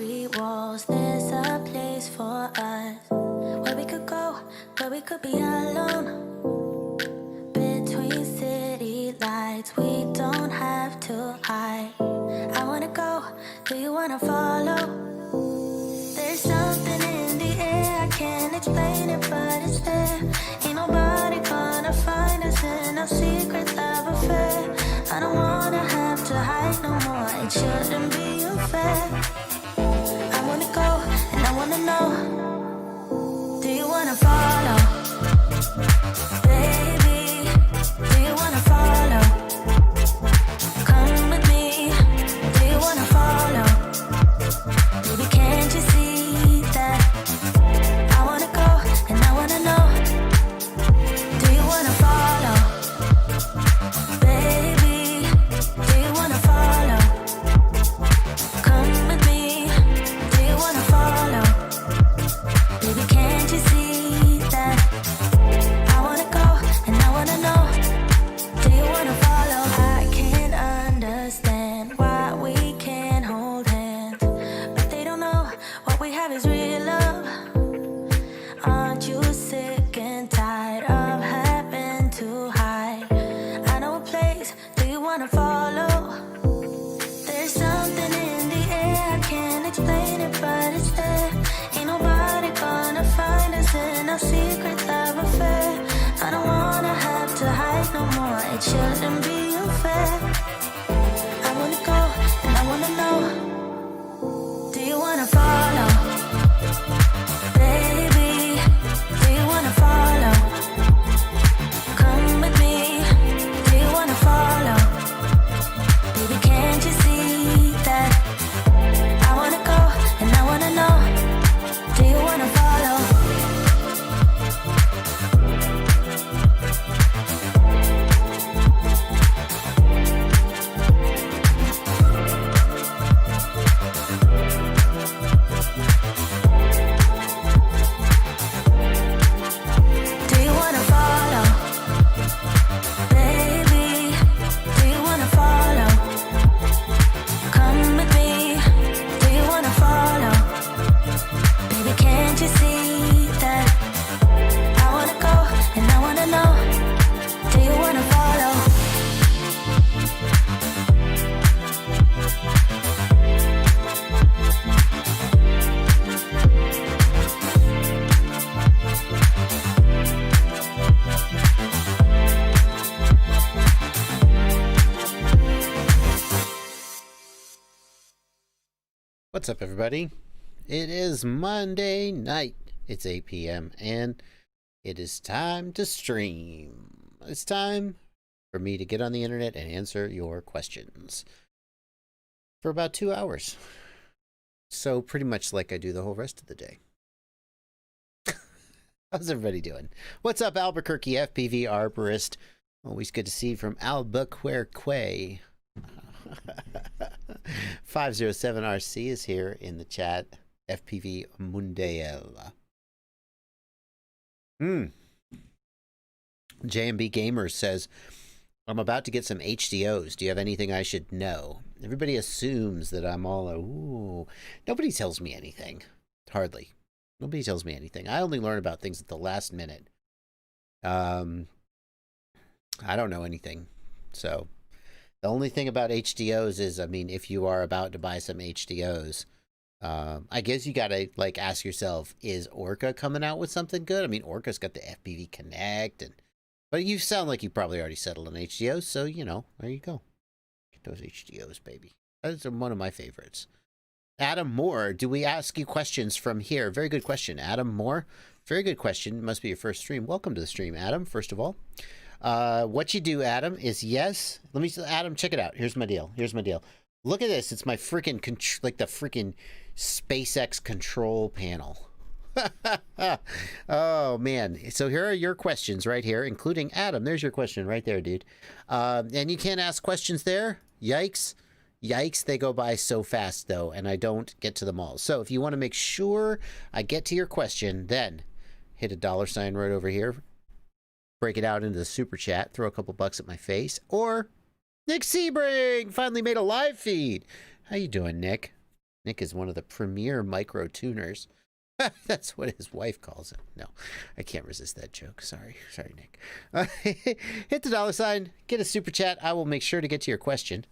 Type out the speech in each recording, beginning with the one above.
concrete walls. There's a place for us where we could go, where we could be alone. Between city lights, we don't have to hide. I wanna go, do you wanna follow? There's something in the air, I can't explain it, but it's there. Ain't nobody gonna find us in our secret love affair. I don't wanna have to hide no more, it shouldn't be unfair. I wanna go, and I wanna know, do you wanna follow? Baby, do you wanna follow? Come with me, do you wanna follow? Baby, can't you see that? I wanna go, and I wanna know, do you wanna follow? Baby, do you wanna follow? Come with me, do you wanna follow? Baby, can't you see that? I wanna go, and I wanna know, do you wanna follow? I can't understand why we can't hold hands, but they don't know what we have is real love. Aren't you sick and tired of having to hide? I know a place, do you wanna follow? There's something in the air, I can't explain it, but it's there. Ain't nobody gonna find us in our secret love affair. I don't wanna have to hide no more, it shouldn't be unfair. I wanna go, and I wanna know, do you wanna follow? Baby, do you wanna follow? Come with me, do you wanna follow? Baby, can't you see that? I wanna go, and I wanna know, do you wanna follow? Do you wanna follow? Baby, do you wanna follow? Come with me, do you wanna follow? Baby, can't you see that? I wanna go, and I wanna know, do you wanna follow? What's up, everybody? It is Monday night. It's 8 p.m. and it is time to stream. It's time for me to get on the internet and answer your questions for about 2 hours. So pretty much like I do the whole rest of the day. How's everybody doing? What's up, Albuquerque FPV arborist? Always good to see you from Albuquerque. 507RC is here in the chat. FPV Mundial. JMB Gamer says, I'm about to get some HDOs. Do you have anything I should know? Everybody assumes that I'm all, ooh. Nobody tells me anything. Hardly. Nobody tells me anything. I only learn about things at the last minute. I don't know anything. So the only thing about HDOs is, I mean, if you are about to buy some HDOs, I guess you gotta like ask yourself, is Orca coming out with something good? I mean, Orca's got the FPV Connect, but you sound like you probably already settled on HDOs, so you know, there you go. Get those HDOs, baby. That's one of my favorites. Adam Moore, do we ask you questions from here? Very good question, Adam Moore. Very good question. Must be your first stream. Welcome to the stream, Adam. First of all. What you do, Adam, is yes. Let me, Adam, check it out. Here's my deal. Here's my deal. Look at this. It's my freaking, like the freaking SpaceX control panel. Oh, man. So here are your questions right here, including Adam. There's your question right there, dude. And you can't ask questions there. Yikes. Yikes, they go by so fast, though, and I don't get to them all. So if you want to make sure I get to your question, then hit a $ right over here. Break it out into the super chat. Throw a couple bucks at my face. Or Nick Sebring finally made a live feed. How you doing, Nick? Nick is one of the premier micro tuners. That's what his wife calls it. No, I can't resist that joke. Sorry, Nick. Hit the dollar sign, get a super chat. I will make sure to get to your question.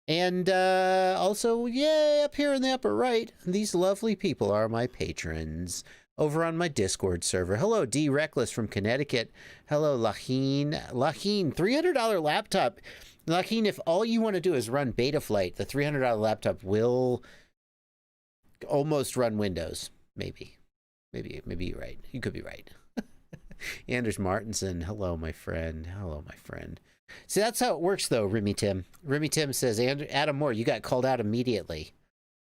And also, yay, up here in the upper right, these lovely people are my patrons over on my Discord server. Hello, D Reckless from Connecticut. Hello, Laheen. Laheen, $300 laptop. Laheen, if all you want to do is run Betaflight, the $300 laptop will almost run Windows. Maybe you're right. You could be right. Anders Martinson, hello, my friend. Hello, my friend. See, that's how it works, though, Remy Tim. Remy Tim says, Adam Moore, you got called out immediately.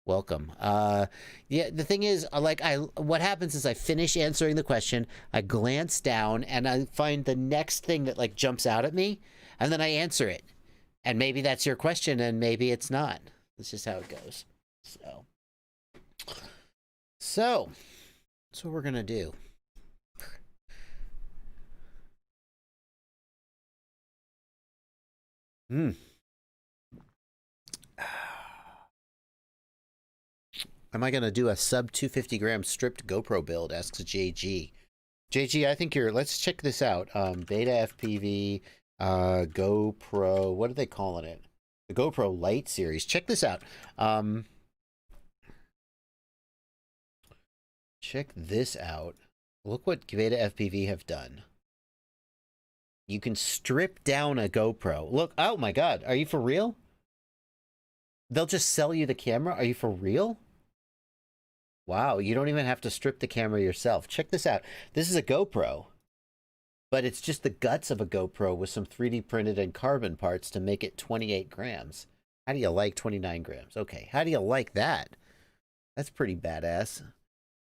Welcome. Yeah, the thing is, what happens is I finish answering the question, I glance down, and I find the next thing that, like, jumps out at me, and then I answer it. And maybe that's your question, and maybe it's not. That's just how it goes. So, that's what we're going to do. Am I going to do a sub 250 gram stripped GoPro build? Asks JG. JG, I think let's check this out. Beta FPV, GoPro, what are they calling it? The GoPro Lite series. Check this out. Check this out. Look what Beta FPV have done. You can strip down a GoPro. Look, oh my God, are you for real? They'll just sell you the camera? Are you for real? Wow, you don't even have to strip the camera yourself. Check this out. This is a GoPro, but it's just the guts of a GoPro with some 3D printed and carbon parts to make it 28 grams. How do you like 29 grams? Okay, how do you like that? That's pretty badass.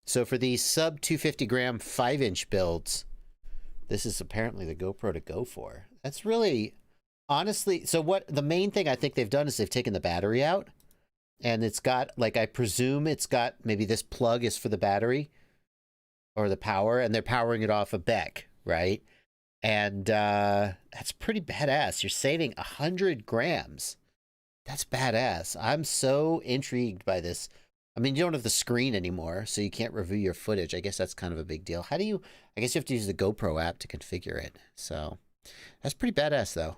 So for these sub 250 gram 5-inch builds, this is apparently the GoPro to go for. That's really, honestly, so what the main thing I think they've done is they've taken the battery out. And it's got, like, I presume it's got, maybe this plug is for the battery or the power, and they're powering it off a Beck, right? And that's pretty badass. You're saving 100 grams. That's badass. I'm so intrigued by this. I mean, you don't have the screen anymore, so you can't review your footage. I guess that's kind of a big deal. How do you, I guess you have to use the GoPro app to configure it. So that's pretty badass, though.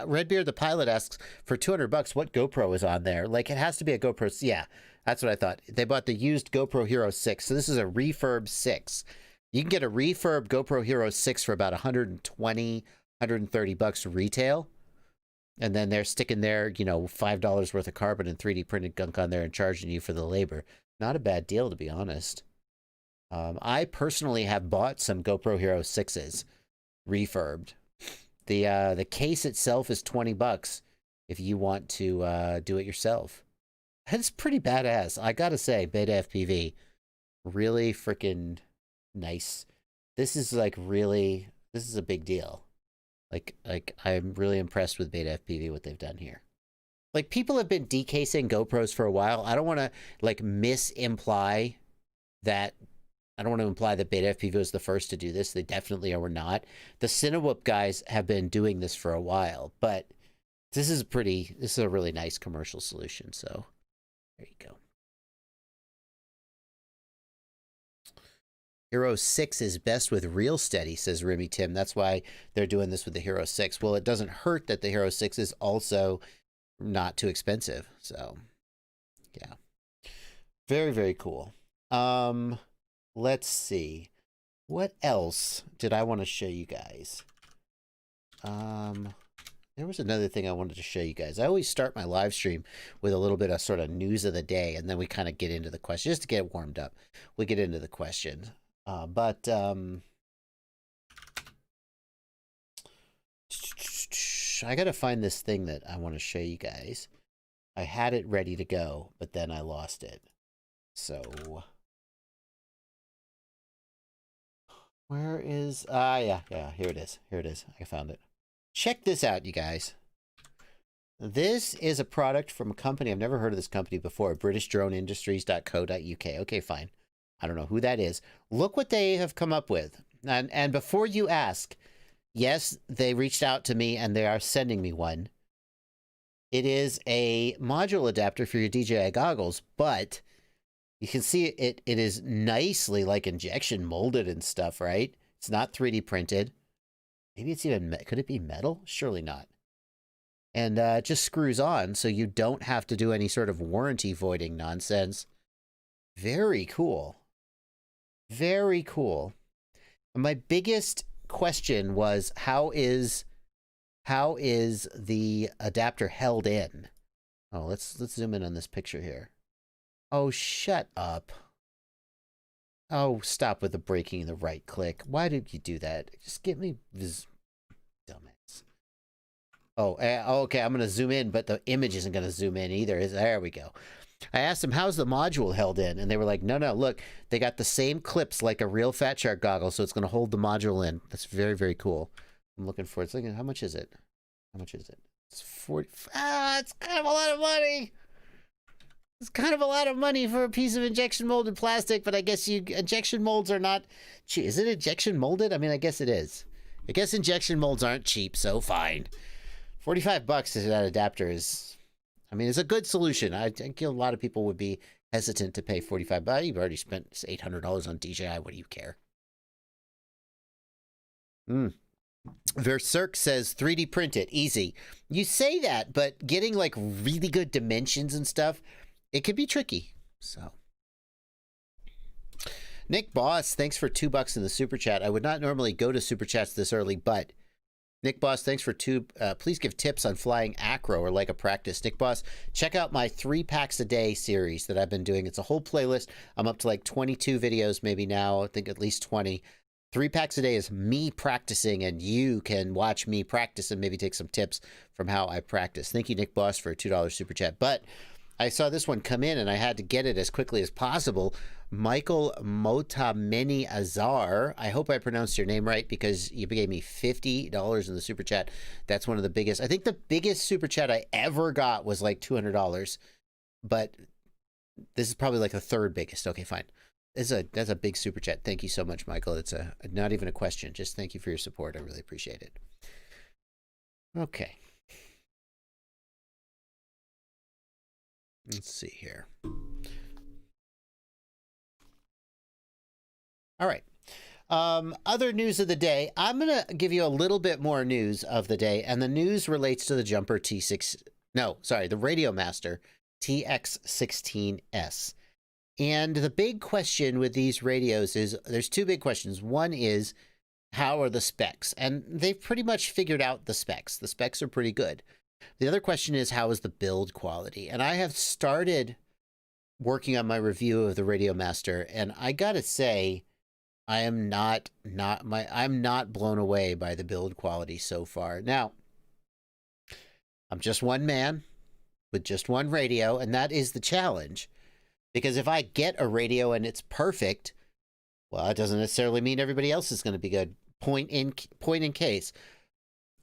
Redbeard the Pilot asks, for $200, what GoPro is on there? Like, it has to be a GoPro. Yeah, that's what I thought. They bought the used GoPro Hero 6. So this is a refurb 6. You can get a refurb GoPro Hero 6 for about $120, $130 retail. And then they're sticking their, you know, $5 worth of carbon and 3D printed gunk on there and charging you for the labor. Not a bad deal, to be honest. I personally have bought some GoPro Hero 6s refurbed. The case itself is $20 if you want to do it yourself. It's pretty badass. I gotta say, Beta FPV, really freaking nice. This is like really, this is a big deal. Like I'm really impressed with Beta FPV, what they've done here. Like, people have been decasing GoPros for a while. I don't want to like imply that. I don't want to imply that Beta FPV was the first to do this. They definitely were not. The Cinewhoop guys have been doing this for a while, but this is a really nice commercial solution. So there you go. Hero 6 is best with real steady, says Remy Tim. That's why they're doing this with the Hero 6. Well, it doesn't hurt that the Hero 6 is also not too expensive. So, yeah. Very, very cool. Let's see. What else did I want to show you guys? There was another thing I wanted to show you guys. I always start my live stream with a little bit of sort of news of the day, and then we kind of get into the question, just to get warmed up. We get into the question. I gotta find this thing that I want to show you guys. I had it ready to go, but then I lost it. So where is, yeah, here it is. Here it is. I found it. Check this out, you guys. This is a product from a company. I've never heard of this company before. BritishDroneIndustries.co.uk. Okay, fine. I don't know who that is. Look what they have come up with. And before you ask, yes, they reached out to me and they are sending me one. It is a module adapter for your DJI goggles, but you can see it is nicely like injection molded and stuff, right? It's not 3D printed. Maybe it's even, could it be metal? Surely not. And it just screws on, so you don't have to do any sort of warranty voiding nonsense. Very cool. Very cool. And my biggest question was, how is the adapter held in? Oh, let's zoom in on this picture here. Oh, shut up. Oh, stop with the breaking the right click. Why did you do that? Just get me this dumbass. Oh, okay, I'm going to zoom in, but the image isn't going to zoom in either. There we go. I asked them, how's the module held in? And they were like, no, look, they got the same clips like a real Fat Shark goggle, so it's going to hold the module in. That's very, very cool. I'm looking for it. How much is it? How much is it? It's 40. It's kind of a lot of money. It's kind of a lot of money for a piece of injection molded plastic, but I guess injection molds are not cheap. Is it injection molded? I mean, I guess it is. I guess injection molds aren't cheap, so fine. $45 is that adapter is, I mean, it's a good solution. I think a lot of people would be hesitant to pay $45. You've already spent $800 on DJI. What do you care? Verserk says 3D print it, easy. You say that, but getting like really good dimensions and stuff, it could be tricky. So, Nick Boss, thanks for $2 in the super chat. I would not normally go to super chats this early, but Nick Boss, thanks for please give tips on flying acro or like a practice. Nick Boss, check out my 3 packs a day series that I've been doing. It's a whole playlist. I'm up to like 22 videos maybe now. I think at least 20. 3 packs a day is me practicing, and you can watch me practice and maybe take some tips from how I practice. Thank you, Nick Boss, for a $2 super chat. But I saw this one come in, and I had to get it as quickly as possible. Michael Motameni Azar. I hope I pronounced your name right, because you gave me $50 in the super chat. That's one of the biggest. I think the biggest super chat I ever got was like $200. But this is probably like the 3rd biggest. Okay, fine. That's a big super chat. Thank you so much, Michael. It's not even a question. Just thank you for your support. I really appreciate it. Okay. Let's see here. All right. Other news of the day. I'm going to give you a little bit more news of the day, and the news relates to the Jumper T6. No, sorry, the Radio Master TX16S. And the big question with these radios is, there's 2 big questions. One is, how are the specs? And they've pretty much figured out the specs. The specs are pretty good. The other question is, how is the build quality? And I have started working on my review of the Radio Master, and I gotta say, I am I'm not blown away by the build quality so far. Now, I'm just one man with just one radio, and that is the challenge. Because if I get a radio and it's perfect, well, it doesn't necessarily mean everybody else is going to be good. Point in case.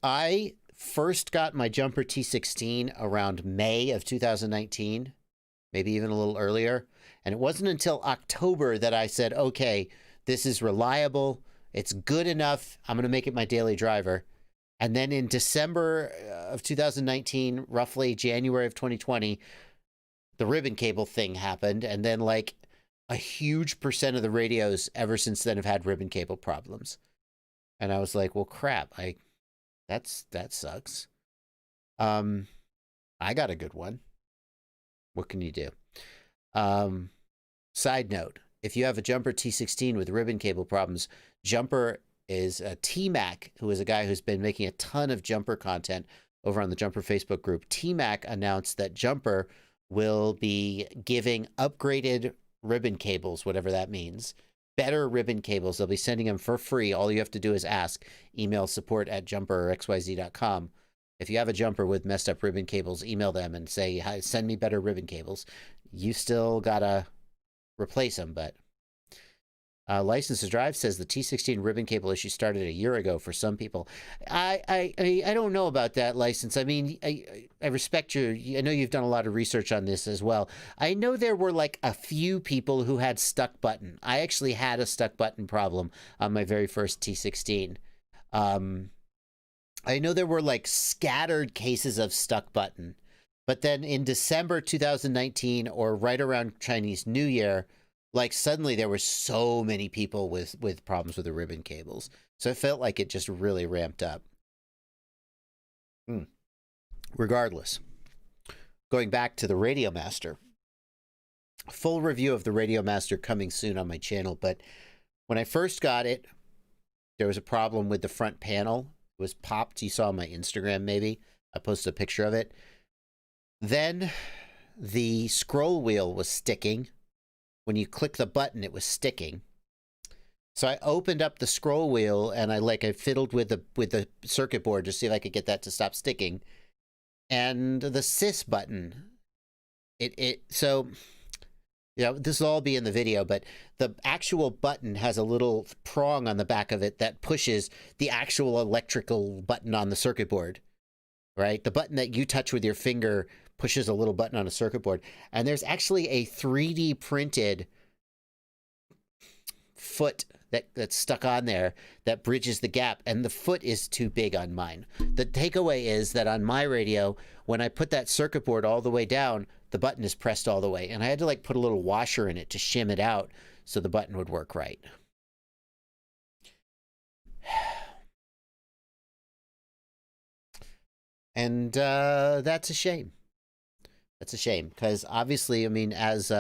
I first got my Jumper T16 around May of 2019, maybe even a little earlier. And it wasn't until October that I said, okay, this is reliable. It's good enough. I'm going to make it my daily driver. And then in December of 2019, roughly January of 2020, the ribbon cable thing happened, and then like a huge percent of the radios ever since then have had ribbon cable problems. And I was like, well, crap, that sucks. I got a good one. What can you do? Side note, if you have a Jumper T16 with ribbon cable problems, Jumper is a T-Mac, who is a guy who's been making a ton of Jumper content over on the Jumper Facebook group. T-Mac announced that Jumper will be giving upgraded ribbon cables, whatever that means, better ribbon cables. They'll be sending them for free. All you have to do is ask. Email support@jumperxyz.com. If you have a Jumper with messed up ribbon cables, email them and say, "Hi, send me better ribbon cables." You still gotta replace them, but License to Drive says the T16 ribbon cable issue started a year ago for some people. I don't know about that, License. I mean, I respect you. I know you've done a lot of research on this as well. I know there were like a few people who had stuck button. I actually had a stuck button problem on my very first T16. I know there were like scattered cases of stuck button. But then in December 2019, or right around Chinese New Year, like suddenly there were so many people with problems with the ribbon cables. So it felt like it just really ramped up. Regardless, going back to the Radio Master, full review of the Radio Master coming soon on my channel. But when I first got it, there was a problem with the front panel. It was popped. You saw on my Instagram, maybe. I posted a picture of it. Then the scroll wheel was sticking. When you click the button, it was sticking. So I opened up the scroll wheel and I fiddled with the circuit board to see if I could get that to stop sticking. And the sys button, so yeah, this will all be in the video, but the actual button has a little prong on the back of it that pushes the actual electrical button on the circuit board, right? The button that you touch with your finger pushes a little button on a circuit board. And there's actually a 3D printed foot that's stuck on there that bridges the gap, and the foot is too big on mine. The takeaway is that on my radio, when I put that circuit board all the way down, the button is pressed all the way, and I had to like put a little washer in it to shim it out so the button would work right. And that's a shame. That's a shame, because obviously, I mean, as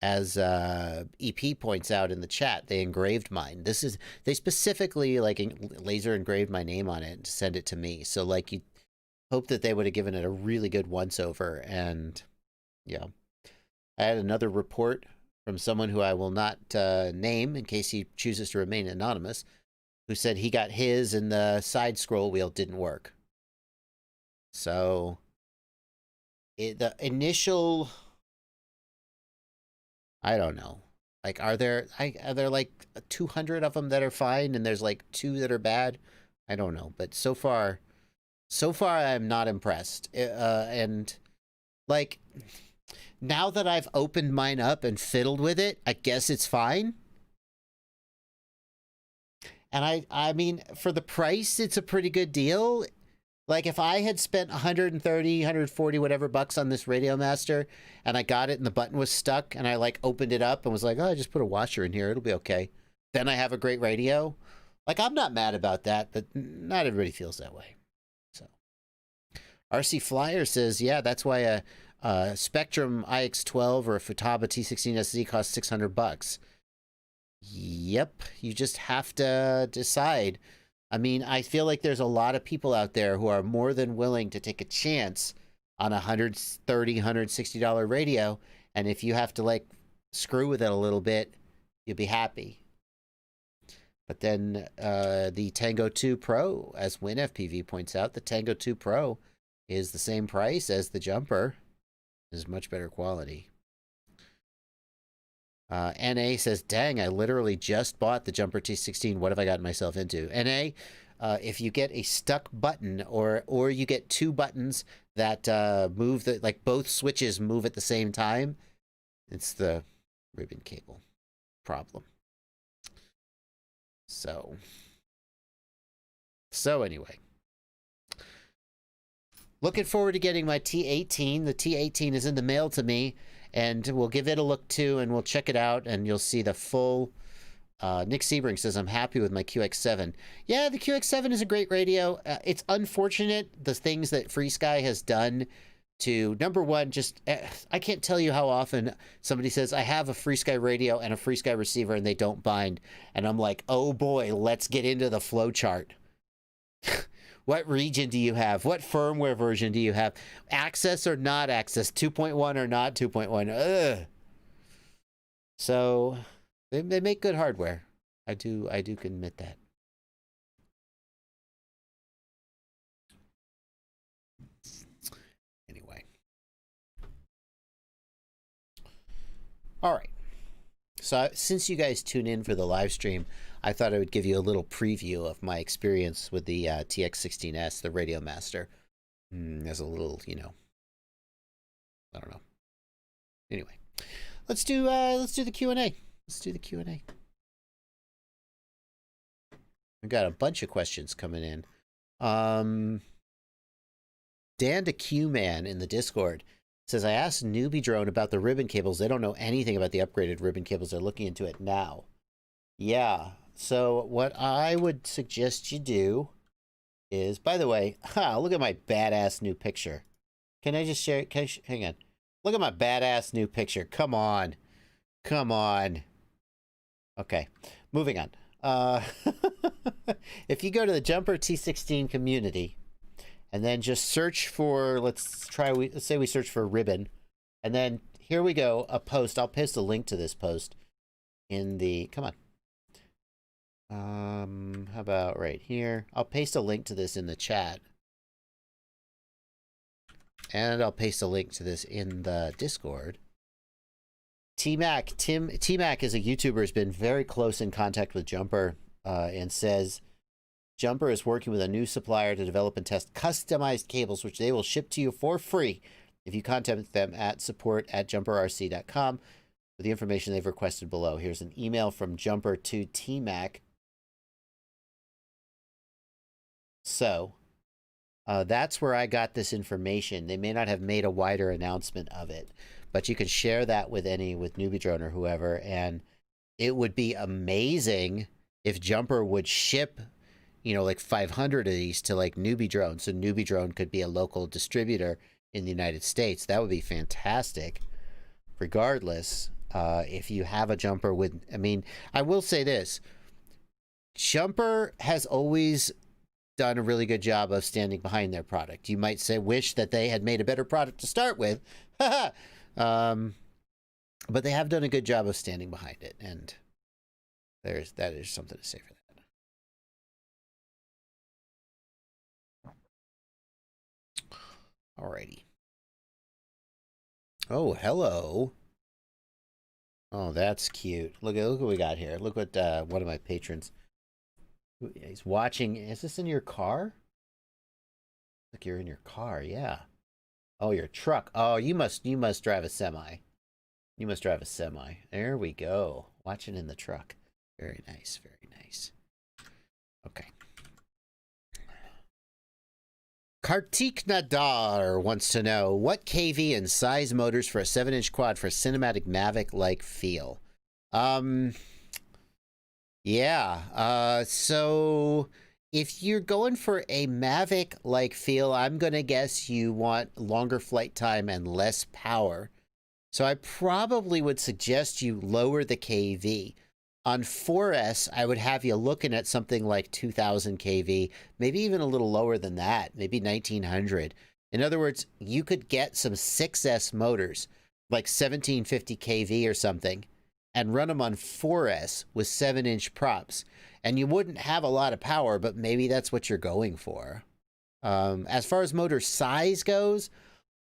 EP points out in the chat, they engraved mine. They specifically like laser engraved my name on it to send it to me. So like you hope that they would have given it a really good once over. And yeah, I had another report from someone who I will not name in case he chooses to remain anonymous, who said he got his and the side scroll wheel didn't work. So the initial, I don't know. Like, are there like 200 of them that are fine and there's like 2 that are bad? I don't know. But so far I'm not impressed. And like, now that I've opened mine up and fiddled with it, I guess it's fine. And I mean, for the price, it's a pretty good deal. Like, if I had spent 130, 140, whatever bucks on this Radio Master, and I got it and the button was stuck, and I, like, opened it up and was like, oh, I just put a washer in here, it'll be okay. Then I have a great radio. Like, I'm not mad about that, but not everybody feels that way. So, RC Flyer says, yeah, that's why a Spectrum IX12 or a Futaba T16 SZ costs 600 bucks. Yep, you just have to decide. I mean, I feel like there's a lot of people out there who are more than willing to take a chance on a $130, $160 radio. And if you have to, like, screw with it a little bit, you'll be happy. But then the Tango 2 Pro, as WinFPV points out, the Tango 2 Pro is the same price as the Jumper. Is much better quality. NA says, dang, I literally just bought the Jumper T16. What have I gotten myself into? NA, if you get a stuck button or you get 2 buttons that move, like both switches move at the same time, it's the ribbon cable problem. So anyway. Looking forward to getting my T18. The T18 is in the mail to me. And we'll give it a look too, and we'll check it out, and you'll see the full. Nick Sebring says, I'm happy with my QX7. Yeah, the QX7 is a great radio. It's unfortunate the things that FreeSky has done to, number one, just, I can't tell you how often somebody says, I have a FreeSky radio and a FreeSky receiver, and they don't bind. And I'm like, oh boy, let's get into the flow chart. What region do you have? What firmware version do you have? Access or not access? 2.1 or not 2.1? Ugh. So they make good hardware. I do admit that. Anyway. All right. So since you guys tune in for the live stream, I thought I would give you a little preview of my experience with the TX16S, the Radio Master. As a little, you know, I don't know. Anyway, let's do the Q&A. Let's do the Q&A. We've got a bunch of questions coming in. Dan the Q-Man in the Discord says, I asked Newbie Drone about the ribbon cables. They don't know anything about the upgraded ribbon cables. They're looking into it now. Yeah. So what I would suggest you do is, by the way, look at my badass new picture. Can I just share it? Hang on. Look at my badass new picture. Come on. Come on. Okay. Moving on. If you go to the Jumper T16 community and then just search for, let's say we search for ribbon, and then here we go, a post. I'll post a link to this post in the, come on. How about right here? I'll paste a link to this in the chat. And I'll paste a link to this in the Discord. T-Mac is a YouTuber, has been very close in contact with Jumper, and says Jumper is working with a new supplier to develop and test customized cables, which they will ship to you for free if you contact them at support@jumperrc.com with the information they've requested below. Here's an email from Jumper to T-Mac. So that's where I got this information. They may not have made a wider announcement of it, but you can share that with Newbie Drone or whoever, and it would be amazing if Jumper would ship, you know, like 500 of these to like Newbie Drone, so Newbie Drone could be a local distributor in the United States. That would be fantastic. Regardless, if you have a Jumper with, I mean, I will say this, Jumper has always done a really good job of standing behind their product. You might say, wish that they had made a better product to start with. But they have done a good job of standing behind it, and that is something to say for that. Alrighty. Oh, hello. Oh, that's cute. Look what we got here. Look what one of my patrons, he's watching. Is this in your car? Look, you're in your car. Yeah. Oh, your truck. Oh, you must drive a semi. You must drive a semi. There we go. Watching in the truck. Very nice. Very nice. Okay. Kartik Nadar wants to know, what KV and size motors for a 7-inch quad for a cinematic Mavic-like feel? Yeah. So if you're going for a Mavic-like feel, I'm going to guess you want longer flight time and less power. So I probably would suggest you lower the KV. On 4S, I would have you looking at something like 2000 kV, maybe even a little lower than that, maybe 1900. In other words, you could get some 6S motors, like 1750 kV or something, and run them on 4S with 7-inch props. And you wouldn't have a lot of power, but maybe that's what you're going for. As far as motor size goes,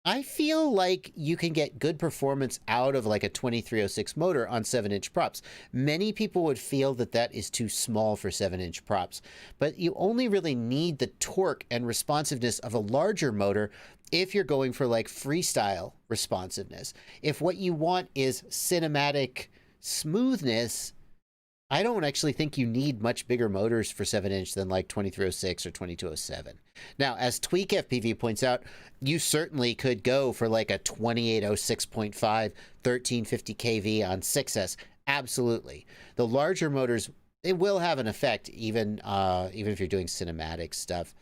I feel like you can get good performance out of like a 2306 motor on 7-inch props. Many people would feel that that is too small for 7-inch props, but you only really need the torque and responsiveness of a larger motor if you're going for like freestyle responsiveness. If what you want is cinematic smoothness, I don't actually think you need much bigger motors for 7-inch than like 2306 or 2207. Now, as Tweak FPV points out, you certainly could go for like a 2806.5, 1350 kV on 6S. Absolutely. The larger motors, they will have an effect even if you're doing cinematic stuff.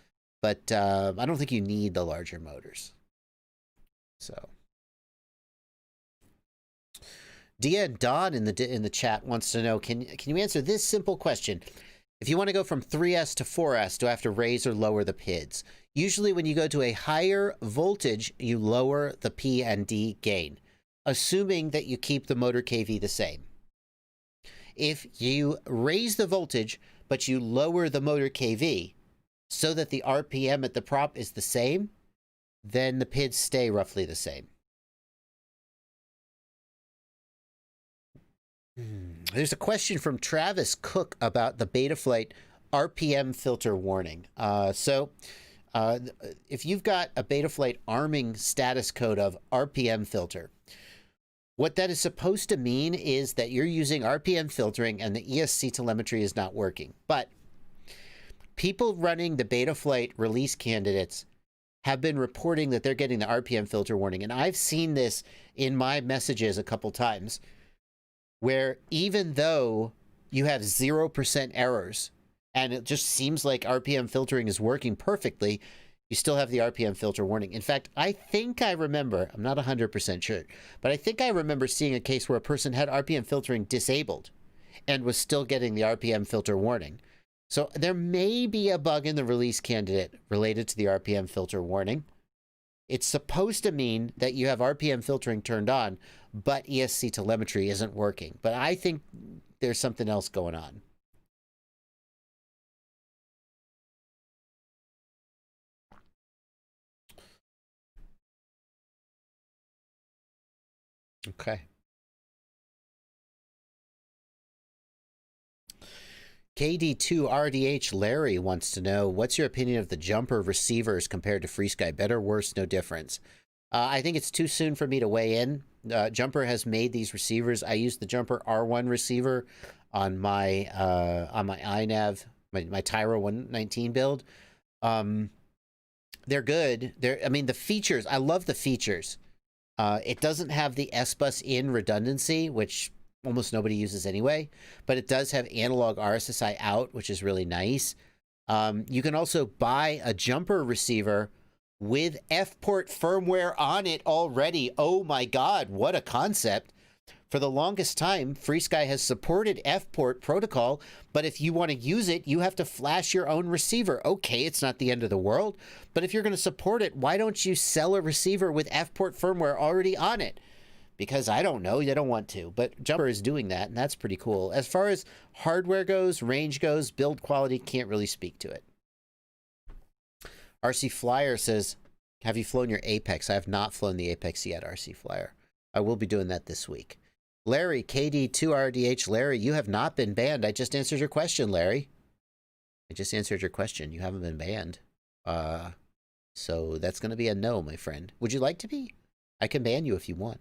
But I don't think you need the larger motors. So. Dia Don in the chat wants to know, can you answer this simple question? If you want to go from 3S to 4S, do I have to raise or lower the PIDs? Usually when you go to a higher voltage, you lower the P and D gain, assuming that you keep the motor KV the same. If you raise the voltage, but you lower the motor KV so that the RPM at the prop is the same, then the PIDs stay roughly the same. There's a question from Travis Cook about the Betaflight RPM filter warning. If you've got a Betaflight arming status code of RPM filter, what that is supposed to mean is that you're using RPM filtering and the ESC telemetry is not working. But people running the Betaflight release candidates have been reporting that they're getting the RPM filter warning. And I've seen this in my messages a couple times, where even though you have 0% errors and it just seems like RPM filtering is working perfectly, you still have the RPM filter warning. In fact, I think I remember, I'm not 100% sure, but I think I remember seeing a case where a person had RPM filtering disabled and was still getting the RPM filter warning. So there may be a bug in the release candidate related to the RPM filter warning. It's supposed to mean that you have RPM filtering turned on, but ESC telemetry isn't working. But I think there's something else going on. Okay. KD2RDH Larry wants to know, what's your opinion of the jumper receivers compared to FrSky? Better, worse, no difference? I think it's too soon for me to weigh in. Jumper has made these receivers. I use the Jumper R1 receiver on my iNav, my Tyro 119 build. They're good. I mean, the features, I love the features. It doesn't have the S-Bus in redundancy, which almost nobody uses anyway, but it does have analog RSSI out, which is really nice. You can also buy a Jumper receiver with F-port firmware on it already. Oh my God, what a concept. For the longest time, FrSky has supported F-port protocol, but if you want to use it, you have to flash your own receiver. Okay, it's not the end of the world, but if you're going to support it, why don't you sell a receiver with F-port firmware already on it? Because I don't know, they don't want to, but Jumper is doing that, and that's pretty cool. As far as hardware goes, range goes, build quality, can't really speak to it. RC Flyer says, have you flown your Apex? I have not flown the Apex yet, RC Flyer. I will be doing that this week. Larry, KD2RDH Larry, you have not been banned. I just answered your question, Larry. I just answered your question. You haven't been banned. So that's going to be a no, my friend. Would you like to be? I can ban you if you want.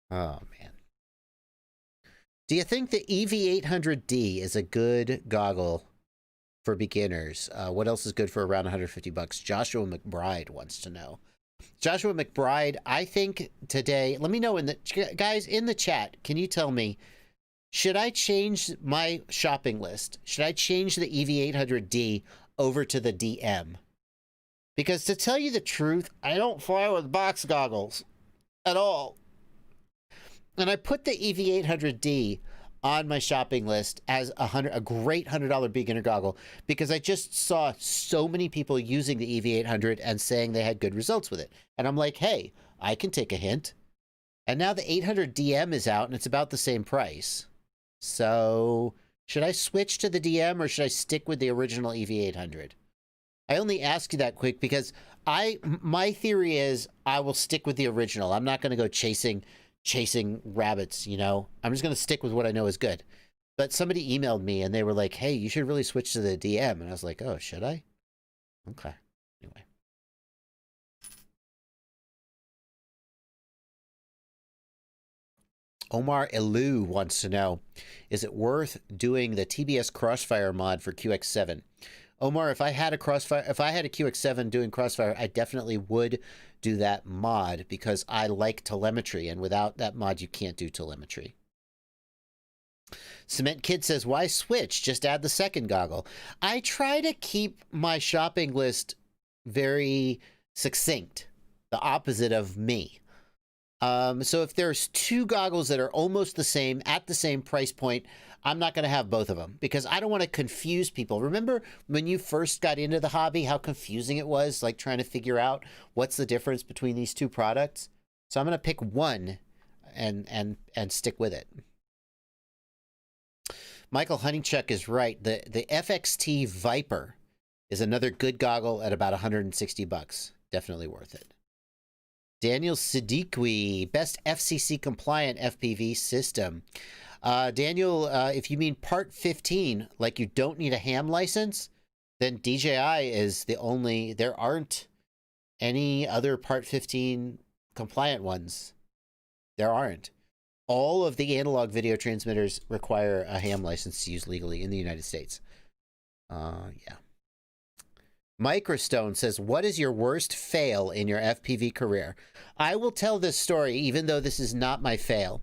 Oh, man. Do you think the EV800D is a good goggle for beginners? What else is good for around 150 bucks? Joshua McBride wants to know. Joshua McBride, I think today, let me know in the guys in the chat, can you tell me, should I change my shopping list? Should I change the EV800D over to the DM? Because to tell you the truth, I don't fly with box goggles at all. And I put the EV800D on my shopping list as a great $100 beginner goggle because I just saw so many people using the EV800 and saying they had good results with it. And I'm like, hey, I can take a hint. And now the 800 DM is out and it's about the same price. So should I switch to the DM or should I stick with the original EV800? I only ask you that quick because my theory is I will stick with the original. I'm not going to go chasing rabbits, you know. I'm just going to stick with what I know is good. But somebody emailed me and they were like, hey, you should really switch to the DM. And I was like, oh, should I? Okay. Anyway. Omar Elu wants to know, is it worth doing the TBS Crossfire mod for QX7? Omar, if I had a QX7 doing Crossfire, I definitely would do that mod because I like telemetry, and without that mod, you can't do telemetry. Cement Kid says, why switch? Just add the second goggle. I try to keep my shopping list very succinct, the opposite of me. So if there's two goggles that are almost the same, at the same price point, I'm not going to have both of them because I don't want to confuse people. Remember when you first got into the hobby, how confusing it was, like trying to figure out what's the difference between these two products? So I'm going to pick one and stick with it. Michael Honeychuck is right. The FXT Viper is another good goggle at about 160 bucks. Definitely worth it. Daniel Siddiqui, best FCC compliant FPV system. Daniel, if you mean part 15, like you don't need a ham license, then DJI is the only, there aren't any other part 15 compliant ones. There aren't. All of the analog video transmitters require a ham license to use legally in the United States. Yeah. Microstone says, what is your worst fail in your FPV career? I will tell this story, even though this is not my fail,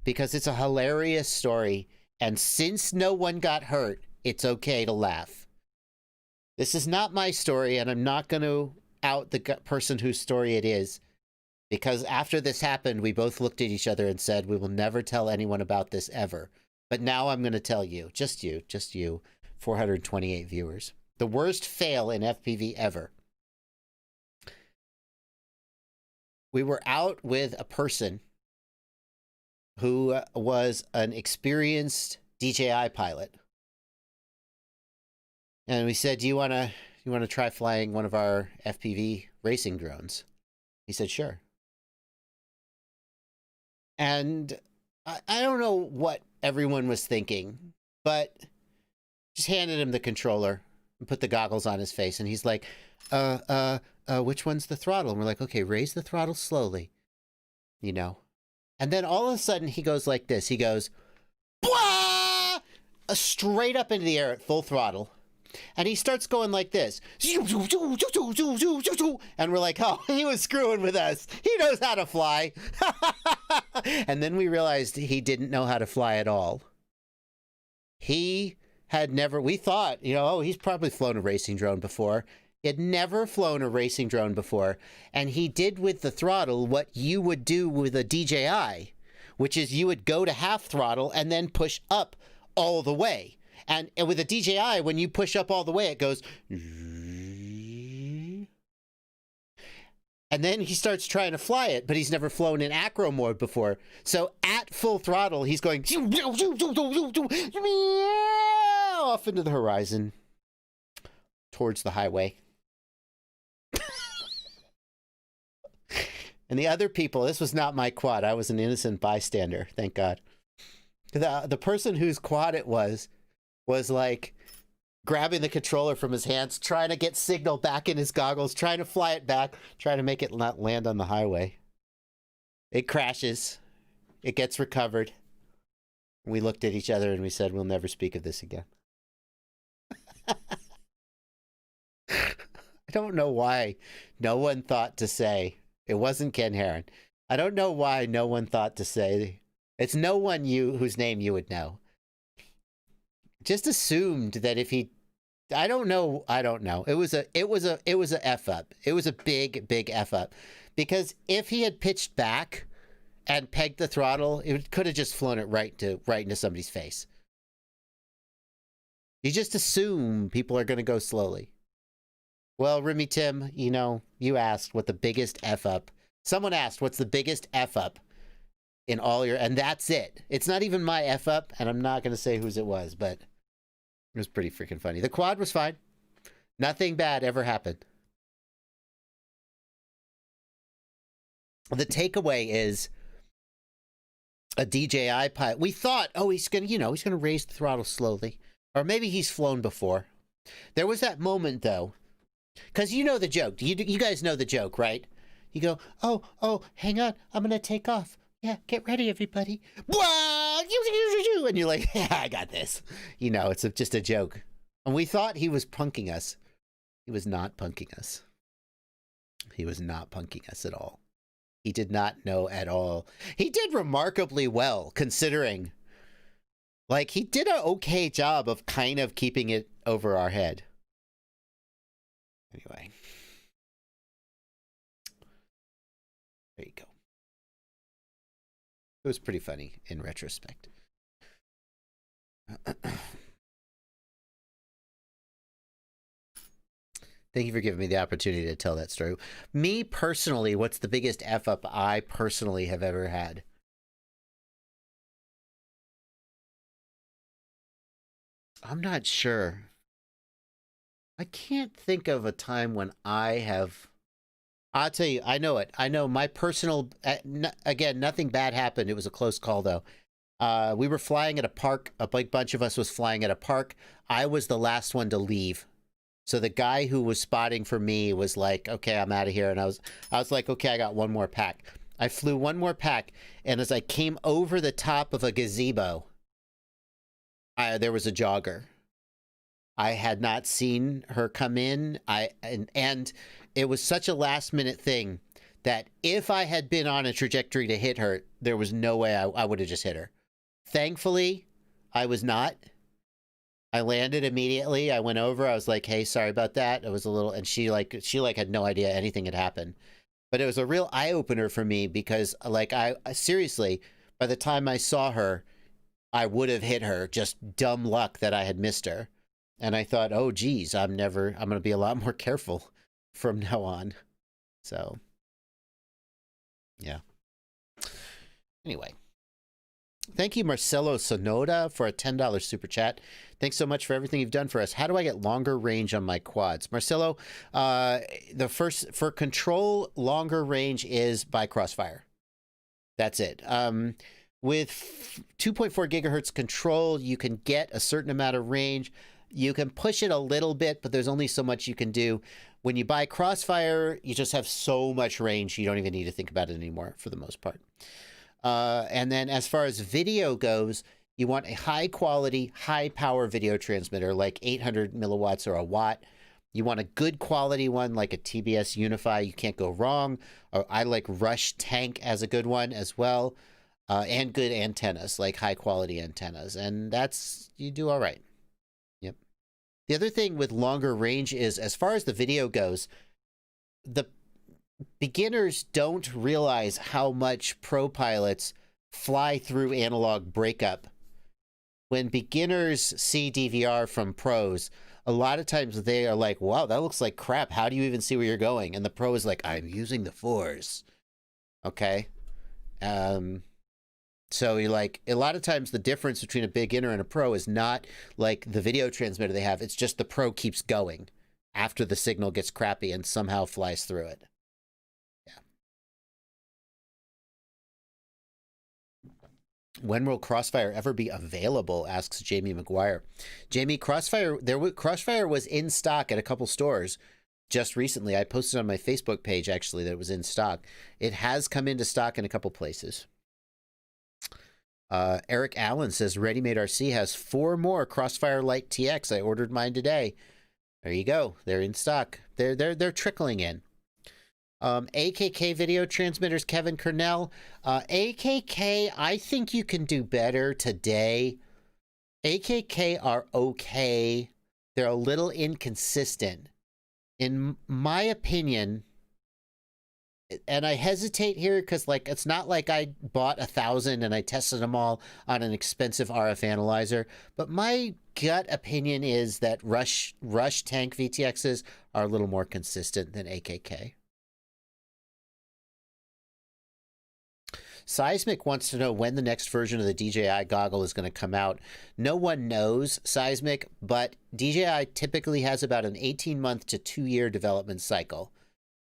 because it's a hilarious story. And since no one got hurt, it's okay to laugh. This is not my story, and I'm not going to out the person whose story it is, because after this happened, we both looked at each other and said, we will never tell anyone about this ever. But now I'm going to tell you, just you, 428 viewers. The worst fail in FPV ever. We were out with a person who was an experienced DJI pilot. And we said, you want to try flying one of our FPV racing drones? He said, sure. And I don't know what everyone was thinking, but just handed him the controller and put the goggles on his face. And he's like, which one's the throttle? And we're like, okay, raise the throttle slowly, you know. And then all of a sudden he goes like this. He goes, Bwah! Straight up into the air at full throttle. And he starts going like this. And we're like, oh, he was screwing with us. He knows how to fly. And then we realized he didn't know how to fly at all. He had never, we thought, you know, oh, he's probably flown a racing drone before. He had never flown a racing drone before. And he did with the throttle what you would do with a DJI, which is you would go to half throttle and then push up all the way. And with a DJI, when you push up all the way, it goes. And then he starts trying to fly it, but he's never flown in acro mode before. So at full throttle, he's going off into the horizon towards the highway. And the other people, this was not my quad. I was an innocent bystander, thank God. The person whose quad it was like grabbing the controller from his hands, trying to get signal back in his goggles, trying to fly it back, trying to make it not land on the highway. It crashes. It gets recovered. We looked at each other and we said, we'll never speak of this again. I don't know why no one thought to say, it wasn't Ken Heron. I don't know why no one thought to say, it's no one whose name you would know. Just assumed that if he, I don't know. It was a F up. It was a big F up, because if he had pitched back and pegged the throttle, it could have just flown it right into somebody's face. You just assume people are going to go slowly. Well, Remy Tim, you know, you asked what the biggest F up. Someone asked, what's the biggest F up in all your, and that's it. It's not even my F up, and I'm not going to say whose it was, but it was pretty freaking funny. The quad was fine. Nothing bad ever happened. The takeaway is a DJI pilot. We thought, oh, he's going to raise the throttle slowly. Or maybe he's flown before. There was that moment, though, because you know the joke. You guys know the joke, right? You go, oh, hang on. I'm going to take off. Yeah, get ready, everybody. And you're like, yeah, I got this. You know, it's just a joke. And we thought he was punking us. He was not punking us. He was not punking us at all. He did not know at all. He did remarkably well, considering. Like, he did an okay job of kind of keeping it over our head. Anyway. There you go. It was pretty funny in retrospect. Thank you for giving me the opportunity to tell that story. Me personally, what's the biggest F up I personally have ever had? I'm not sure. I can't think of a time when I have. I'll tell you, I know it. I know my personal, again, nothing bad happened. It was a close call, though. We were flying at a park. A big bunch of us was flying at a park. I was the last one to leave. So the guy who was spotting for me was like, okay, I'm out of here. And I was like, okay, I got one more pack. I flew one more pack. And as I came over the top of a gazebo, there was a jogger. I had not seen her come in. And it was such a last minute thing that if I had been on a trajectory to hit her, there was no way I would have just hit her. Thankfully, I was not. I landed immediately. I went over. I was like, "Hey, sorry about that." It was a little, and she had no idea anything had happened. But it was a real eye opener for me because, like, I seriously, by the time I saw her, I would have hit her. Just dumb luck that I had missed her. And I thought, oh, geez, I'm going to be a lot more careful from now on. So, yeah. Anyway. Thank you, Marcelo Sonoda, for a $10 super chat. Thanks so much for everything you've done for us. How do I get longer range on my quads? Marcelo, for control, longer range is by crossfire. That's it. With 2.4 gigahertz control, you can get a certain amount of range. You can push it a little bit, but there's only so much you can do. When you buy crossfire, you just have so much range, you don't even need to think about it anymore for the most part. And then as far as video goes, you want a high quality, high power video transmitter like 800 milliwatts or a watt. You want a good quality one like a TBS Unify. You can't go wrong. Or I like Rush Tank as a good one as well. And good antennas, like high quality antennas. And you do all right. Yep. The other thing with longer range is, as far as the video goes, the beginners don't realize how much pro pilots fly through analog breakup. When beginners see DVR from pros, a lot of times they are like, wow, that looks like crap. How do you even see where you're going? And the pro is like, I'm using the force. Okay. So you're like, a lot of times the difference between a beginner and a pro is not like the video transmitter they have. It's just the pro keeps going after the signal gets crappy and somehow flies through it. When will Crossfire ever be available? Asks Jamie McGuire. Jamie, Crossfire was in stock at a couple stores just recently. I posted on my Facebook page actually that it was in stock. It has come into stock in a couple places. Eric Allen says Ready Made RC has 4 more Crossfire Lite TX. I ordered mine today. There you go. They're in stock. They're trickling in. AKK video transmitters, Kevin Cornell. AKK, I think you can do better today. AKK are okay. They're a little inconsistent. In my opinion, and I hesitate here because, like, it's not like I bought 1,000 and I tested them all on an expensive RF analyzer, but my gut opinion is that Rush Tank VTXs are a little more consistent than AKK. Seismic wants to know when the next version of the DJI Goggle is going to come out. No one knows, Seismic, but DJI typically has about an 18-month to 2-year development cycle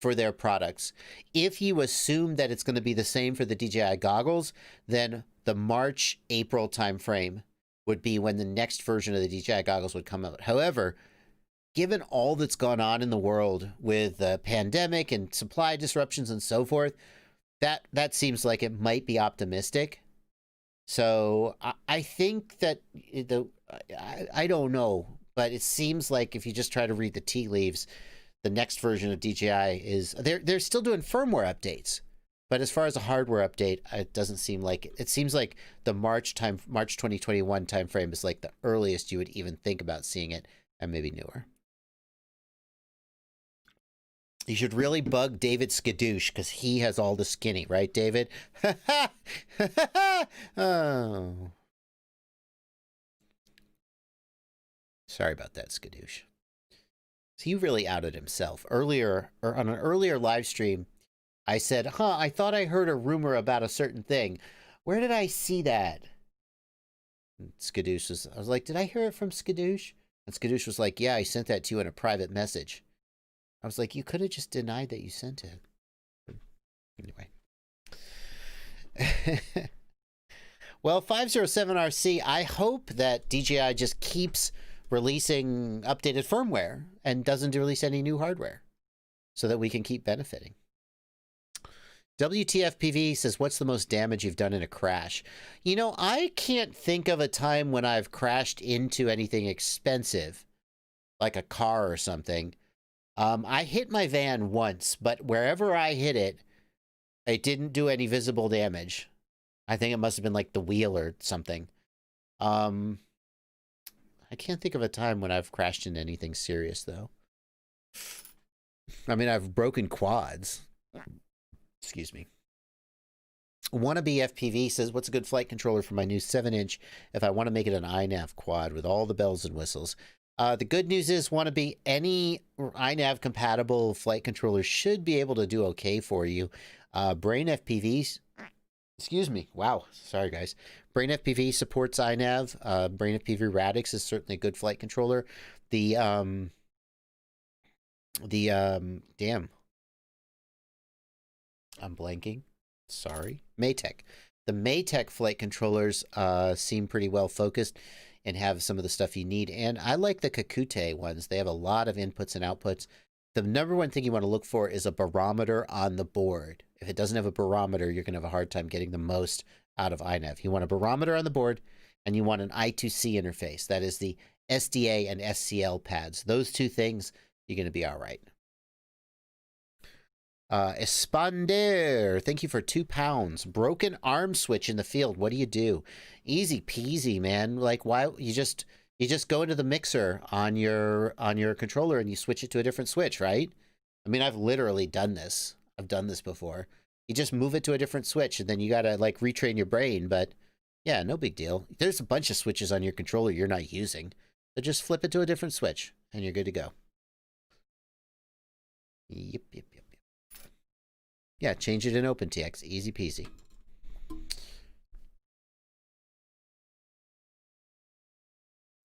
for their products. If you assume that it's going to be the same for the DJI goggles, then the March-April timeframe would be when the next version of the DJI goggles would come out. However, given all that's gone on in the world with the pandemic and supply disruptions and so forth, that seems like it might be optimistic. So I think that I don't know, but it seems like if you just try to read the tea leaves, the next version of DJI is they're still doing firmware updates, but as far as a hardware update, it doesn't seem like it. It seems like the March 2021 timeframe is like the earliest you would even think about seeing it, and maybe newer. You should really bug David Skadoosh because he has all the skinny, right, David? Oh. Sorry about that, Skadoosh. So he really outed himself. Earlier, or on an earlier live stream, I said, I thought I heard a rumor about a certain thing. Where did I see that? And Skadoosh I was like, did I hear it from Skadoosh? And Skadoosh was like, yeah, I sent that to you in a private message. I was like, you could have just denied that you sent it. Anyway. Well, 507RC, I hope that DJI just keeps releasing updated firmware and doesn't release any new hardware so that we can keep benefiting. WTFPV says, what's the most damage you've done in a crash? You know, I can't think of a time when I've crashed into anything expensive. like a car or something. I hit my van once, but wherever I hit it, it didn't do any visible damage. I think it must have been like the wheel or something. I can't think of a time when I've crashed into anything serious, though. I mean, I've broken quads. Excuse me. Wannabe FPV says, what's a good flight controller for my new 7-inch if I want to make it an iNav quad with all the bells and whistles? The good news is, Wannabe, any iNav compatible flight controller should be able to do okay for you. Brain FPV, excuse me, wow, sorry guys. Brain FPV supports iNav. Brain FPV Radix is certainly a good flight controller. Damn. I'm blanking. Sorry. Maytech. The Maytech flight controllers seem pretty well focused and have some of the stuff you need. And I like the Kakute ones. They have a lot of inputs and outputs. The number one thing you want to look for is a barometer on the board. If it doesn't have a barometer, you're going to have a hard time getting the most out of iNav. You want a barometer on the board, and you want an I2C interface. That is the SDA and SCL pads. Those two things, you're going to be all right. Espander, thank you for £2. Broken arm switch in the field. What do you do? Easy peasy, man. Like, why you just go into the mixer on your controller and you switch it to a different switch, right? I mean, I've literally done this. I've done this before. You just move it to a different switch, and then you gotta like retrain your brain. But yeah, no big deal. There's a bunch of switches on your controller you're not using, so just flip it to a different switch, and you're good to go. Yep. Yeah, change it in OpenTX. Easy peasy.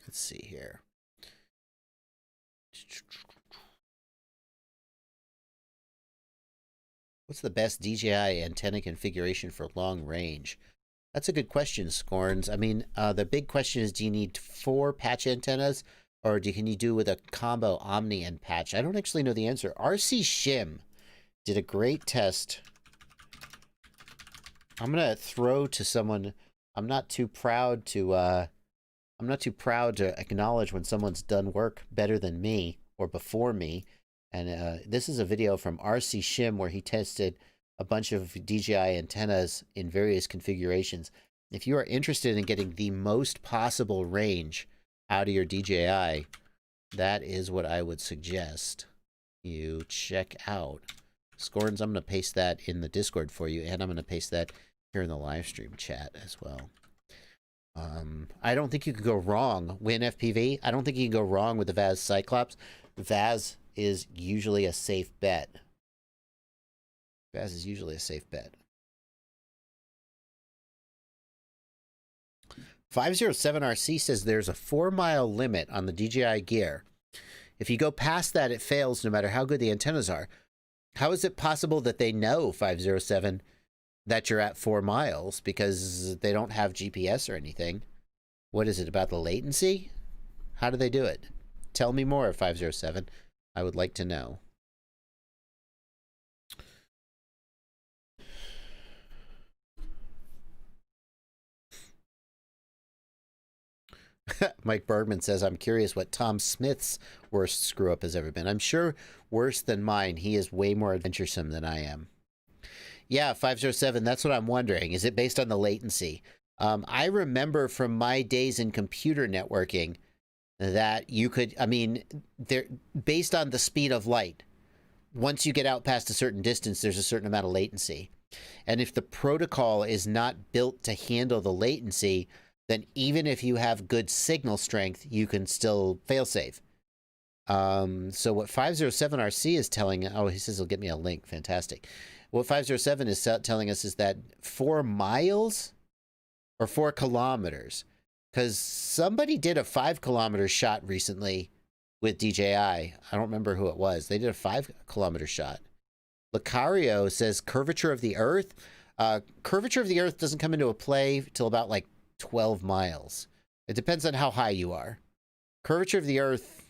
Let's see here. What's the best DJI antenna configuration for long range? That's a good question, Scorns. I mean, the big question is, do you need 4 patch antennas, or can you do with a combo Omni and patch? I don't actually know the answer. RC Shim did a great test. I'm gonna throw to someone. I'm not too proud to acknowledge when someone's done work better than me or before me. And this is a video from RC Shim where he tested a bunch of DJI antennas in various configurations. If you are interested in getting the most possible range out of your DJI, that is what I would suggest you check out. Scorns, I'm going to paste that in the Discord for you, and I'm going to paste that here in the live stream chat as well. I don't think you could go wrong. WinFPV, I don't think you can go wrong with the Vaz Cyclops. Vaz is usually a safe bet. Vaz is usually a safe bet. 507RC says there's a 4-mile limit on the DJI gear. If you go past that, it fails no matter how good the antennas are. How is it possible that they know, 507, that you're at 4 miles? Because they don't have GPS or anything. What is it about the latency? How do they do it? Tell me more, 507. I would like to know. Mike Bergman says, I'm curious what Tom Smith's worst screw-up has ever been. I'm sure worse than mine. He is way more adventuresome than I am. Yeah, 507, that's what I'm wondering. Is it based on the latency? I remember from my days in computer networking that you could, I mean, based on the speed of light, once you get out past a certain distance, there's a certain amount of latency. And if the protocol is not built to handle the latency, then even if you have good signal strength, you can still fail-safe. So what 507RC is telling, oh, he says he'll get me a link. Fantastic. What 507 is telling us is that 4 miles or 4 kilometers, because somebody did a 5-kilometer shot recently with DJI. I don't remember who it was. They did a 5-kilometer shot. Lucario says curvature of the Earth. Curvature of the Earth doesn't come into a play till about like 12 miles. It depends on how high you are. Curvature of the Earth,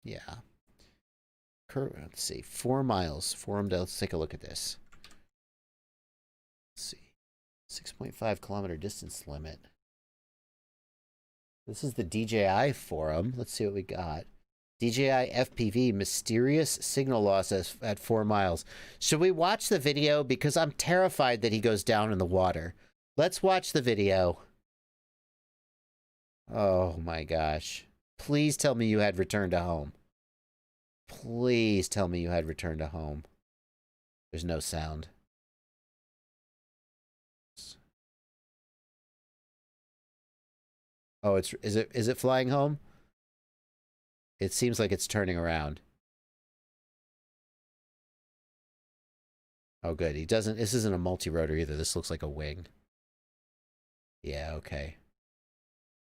yeah. Let's see, 4 miles. Let's take a look at this. Let's see. 6.5 kilometer distance limit. This is the DJI forum. Let's see what we got. DJI FPV, mysterious signal loss at 4 miles. Should we watch the video? Because I'm terrified that he goes down in the water. Let's watch the video. Oh my gosh. Please tell me you had returned to home. Please tell me you had returned to home. There's no sound. Oh, is it flying home? It seems like it's turning around. Oh, good. He doesn't. This isn't a multi-rotor either. This looks like a wing. Yeah, okay.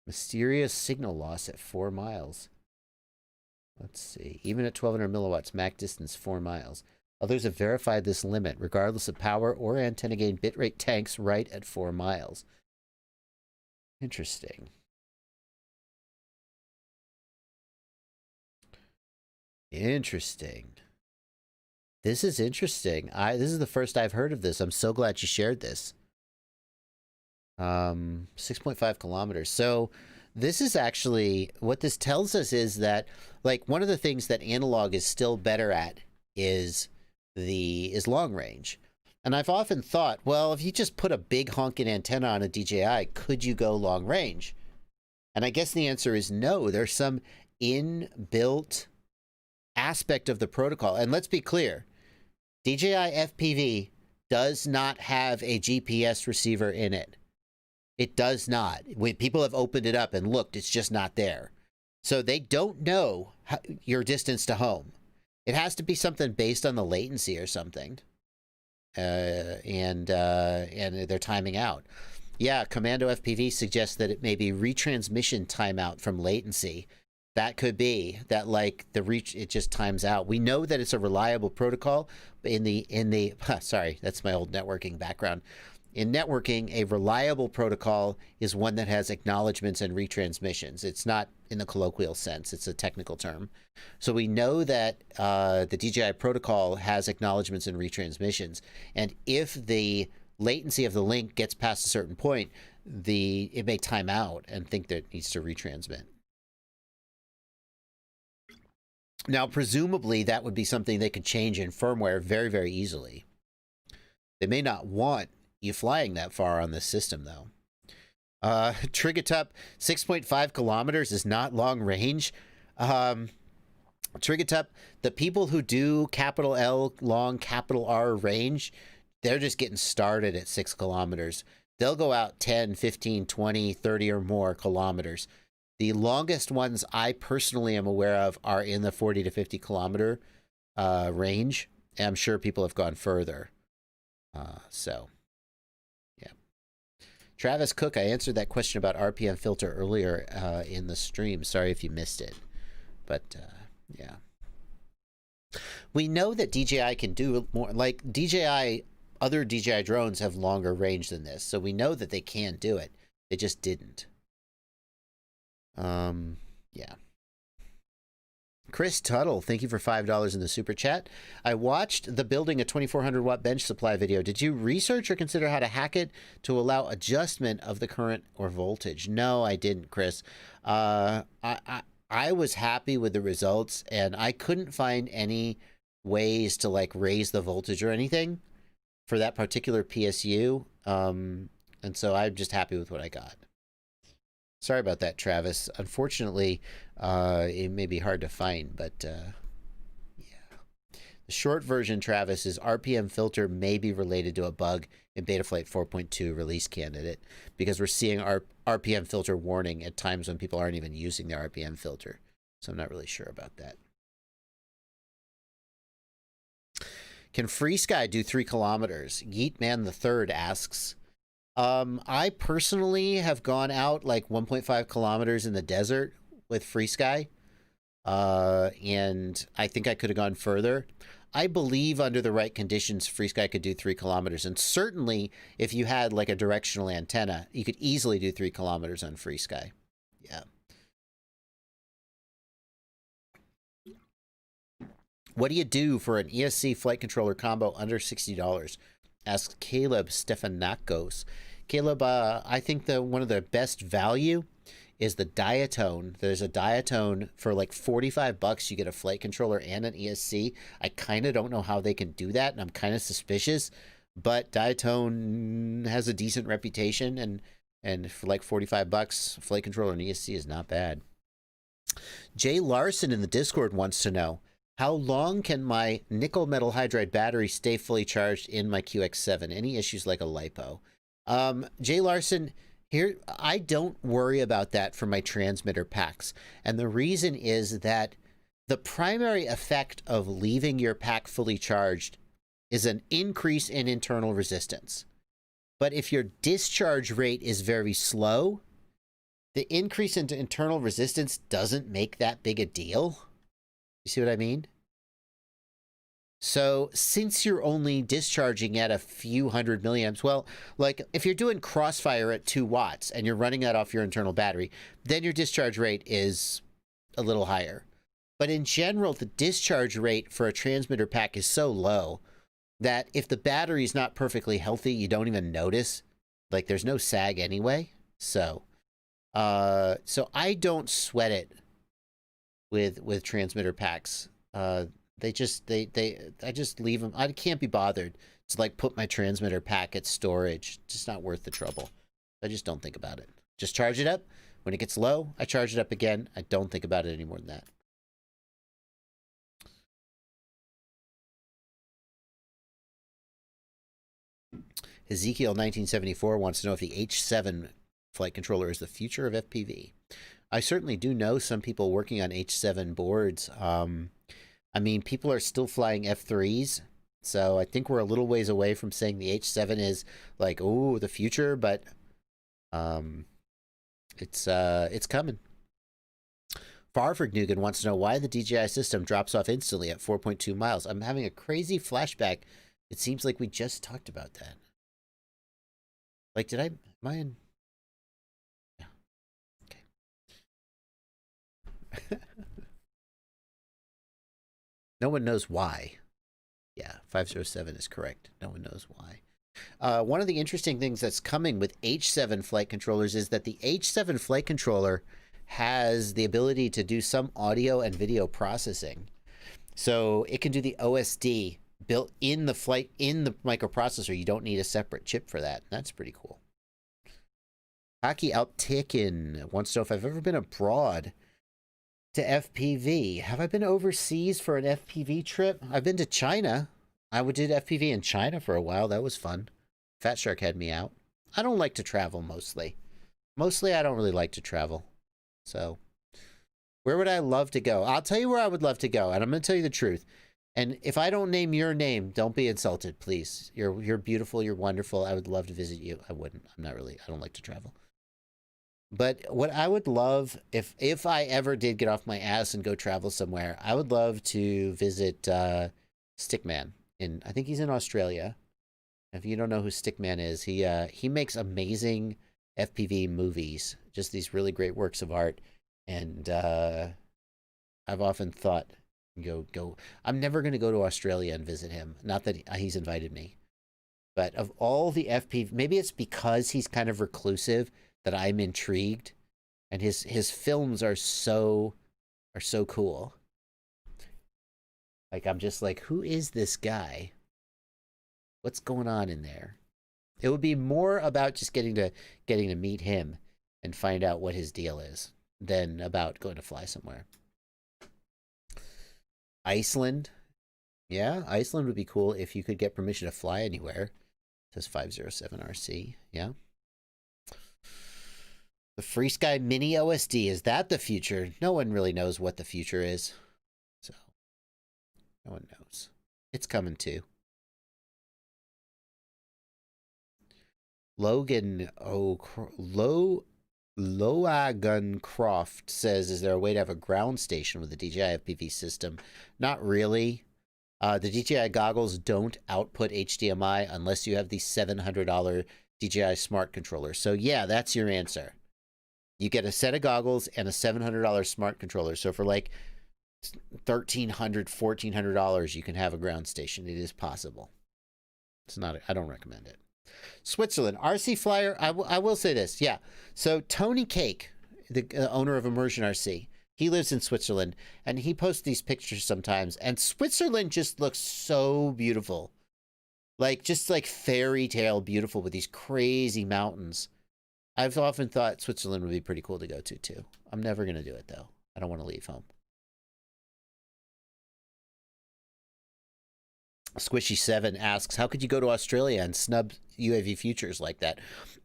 Mysterious signal loss at 4 miles. Let's see. Even at 1200 milliwatts, Mach distance 4 miles. Others have verified this limit, regardless of power or antenna gain. Bitrate tanks right at 4 miles. Interesting. Interesting. This is interesting. This is the first I've heard of this. I'm so glad you shared this. 6.5 kilometers. So this is actually, what this tells us is that, like, one of the things that analog is still better at is long range. And I've often thought, well, if you just put a big honking antenna on a DJI, could you go long range? And I guess the answer is no. There's some inbuilt aspect of the protocol. And let's be clear, DJI FPV does not have a GPS receiver in it. It does not. When people have opened it up and looked, it's just not there. So they don't know your distance to home. It has to be something based on the latency or something. And they're timing out. Yeah, Commando FPV suggests that it may be retransmission timeout from latency. That could be that, like, it just times out. We know that it's a reliable protocol, but sorry, that's my old networking background. In networking, a reliable protocol is one that has acknowledgments and retransmissions. It's not in the colloquial sense. It's a technical term. So we know that the DJI protocol has acknowledgments and retransmissions. And if the latency of the link gets past a certain point, it may time out and think that it needs to retransmit. Now, presumably, that would be something they could change in firmware very, very easily. They may not want you flying that far on this system, though. Trigatup, 6.5 kilometers is not long range. Trigatup, the people who do capital L long, capital R range, they're just getting started at 6 kilometers. They'll go out 10, 15, 20, 30 or more kilometers. The longest ones I personally am aware of are in the 40 to 50 kilometer range. And I'm sure people have gone further. So, yeah. Travis Cook, I answered that question about RPM filter earlier in the stream. Sorry if you missed it. But, yeah. We know that DJI can do more. Like, other DJI drones have longer range than this. So we know that they can do it. They just didn't. Yeah. Chris Tuttle, thank you for $5 in the super chat. I watched the building a 2400 watt bench supply video. Did you research or consider how to hack it to allow adjustment of the current or voltage? No, I didn't, Chris. I was happy with the results, and I couldn't find any ways to, like, raise the voltage or anything for that particular PSU. And so I'm just happy with what I got. Sorry about that, Travis. Unfortunately, it may be hard to find, but yeah. The short version, Travis, is RPM filter may be related to a bug in Betaflight 4.2 release candidate, because we're seeing our RPM filter warning at times when people aren't even using their RPM filter. So I'm not really sure about that. Can FreeSky do 3 kilometers? Yeetman III asks. I personally have gone out like 1.5 kilometers in the desert with FreeSky, and I think I could have gone further. I believe under the right conditions, FreeSky could do 3 kilometers, and certainly if you had like a directional antenna, you could easily do 3 kilometers on FreeSky. Yeah. What do you do for an ESC flight controller combo under $60? Asks Caleb Stefanakos. Caleb, I think one of the best value is the diatone. There's a diatone for like $45. You get a flight controller and an ESC. I kind of don't know how they can do that, and I'm kind of suspicious. But diatone has a decent reputation, and for like $45, flight controller and ESC is not bad. Jay Larson in the Discord wants to know, how long can my nickel metal hydride battery stay fully charged in my QX7? Any issues like a LiPo? Jay Larson, here, I don't worry about that for my transmitter packs. And the reason is that the primary effect of leaving your pack fully charged is an increase in internal resistance. But if your discharge rate is very slow, the increase in internal resistance doesn't make that big a deal. You see what I mean? So since you're only discharging at a few hundred milliamps, well, like if you're doing crossfire at 2 watts and you're running that off your internal battery, then your discharge rate is a little higher. But in general, the discharge rate for a transmitter pack is so low that if the battery is not perfectly healthy, you don't even notice. Like there's no sag anyway. So I don't sweat it with transmitter packs. I just leave them. I can't be bothered to like put my transmitter pack at storage. It's just not worth the trouble. I just don't think about it. Just charge it up. When it gets low, I charge it up again. I don't think about it any more than that. Ezekiel 1974 wants to know if the H7 flight controller is the future of FPV. I certainly do know some people working on H7 boards. I mean, people are still flying F3s, so I think we're a little ways away from saying the H7 is like, oh, the future, but it's coming. Farford Nugan wants to know why the DJI system drops off instantly at 4.2 miles. I'm having a crazy flashback. It seems like we just talked about that. Like, am I in? Yeah. Okay. No one knows why. Yeah, 507 is correct. No one knows why. One of the interesting things that's coming with H7 flight controllers is that the H7 flight controller has the ability to do some audio and video processing. So it can do the OSD built in the microprocessor. You don't need a separate chip for that. That's pretty cool. Hockey Outticken wants to know if I've ever been abroad to FPV. Have I been overseas for an FPV trip? I've been to China. I did FPV in China for a while. That was fun. Fat Shark had me out. I don't like to travel mostly. Mostly I don't really like to travel. So where would I love to go? I'll tell you where I would love to go, and I'm going to tell you the truth. And if I don't name your name, don't be insulted, please. You're beautiful. You're wonderful. I would love to visit you. I wouldn't. I don't like to travel. But what I would love, if I ever did get off my ass and go travel somewhere, I would love to visit Stickman. I think he's in Australia. If you don't know who Stickman is, he makes amazing FPV movies, just these really great works of art. And I've often thought, go. I'm never going to go to Australia and visit him. Not that he's invited me. But of all the FPV, maybe it's because he's kind of reclusive that I'm intrigued, and his films are so cool. Like I'm just like, who is this guy? What's going on in there? It would be more about just getting to meet him and find out what his deal is than about going to fly somewhere. Iceland. Yeah, Iceland would be cool if you could get permission to fly anywhere. It says 507RC. Yeah. The Free Sky Mini OSD, is that the future? No one really knows what the future is. So, no one knows. It's coming too. Logan Loagancroft says, is there a way to have a ground station with the DJI FPV system? Not really. The DJI goggles don't output HDMI unless you have the $700 DJI smart controller. So yeah, that's your answer. You get a set of goggles and a $700 smart controller. So for like $1,300, $1,400, you can have a ground station. It is possible. It's not. I don't recommend it. Switzerland RC Flyer. I will say this. Yeah. So Tony Cake the owner of Immersion RC. He lives in Switzerland, and he posts these pictures sometimes, and Switzerland just looks so beautiful. Like, just like fairy tale beautiful with these crazy mountains. I've often thought Switzerland would be pretty cool to go to, too. I'm never going to do it, though. I don't want to leave home. Squishy7 asks, how could you go to Australia and snub UAV futures like that?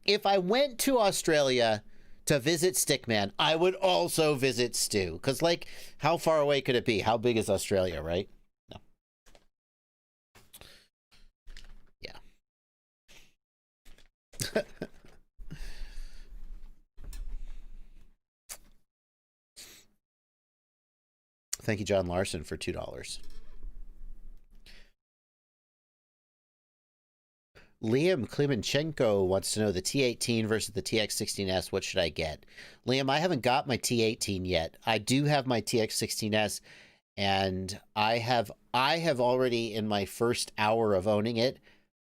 If I went to Australia to visit Stickman, I would also visit Stu. Because, like, how far away could it be? How big is Australia, right? No. Yeah. Thank you, John Larson, for $2. Liam Klimenchenko wants to know the T18 versus the TX16S. What should I get? Liam, I haven't got my T18 yet. I do have my TX16S, and I have already, in my first hour of owning it,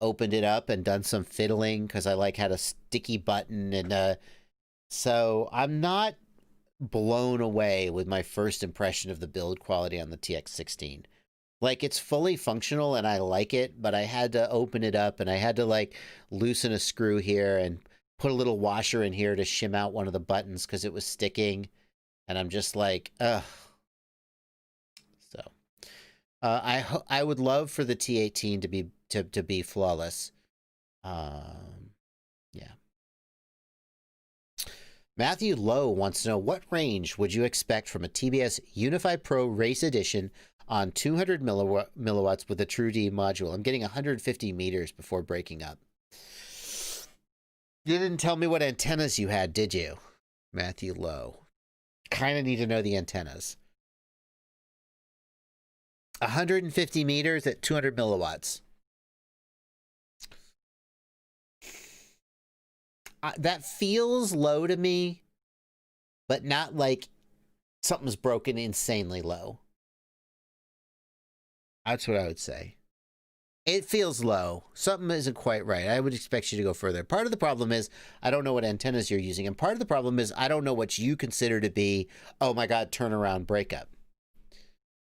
opened it up and done some fiddling because I like had a sticky button, and so I'm not blown away with my first impression of the build quality on the TX16. Like, it's fully functional and I like it, but I had to open it up and I had to, like, loosen a screw here and put a little washer in here to shim out one of the buttons because it was sticking. And I'm just like, ugh. So, I would love for the T18 to be flawless. Yeah. Matthew Lowe wants to know, what range would you expect from a TBS Unify Pro Race Edition on 200 milliwatts with a TrueD module? I'm getting 150 meters before breaking up. You didn't tell me what antennas you had, did you? Matthew Lowe. Kind of need to know the antennas. 150 meters at 200 milliwatts. That feels low to me, but not like something's broken insanely low. That's what I would say. It feels low. Something isn't quite right. I would expect you to go further. Part of the problem is I don't know what antennas you're using. And part of the problem is I don't know what you consider to be, oh my God, turnaround breakup.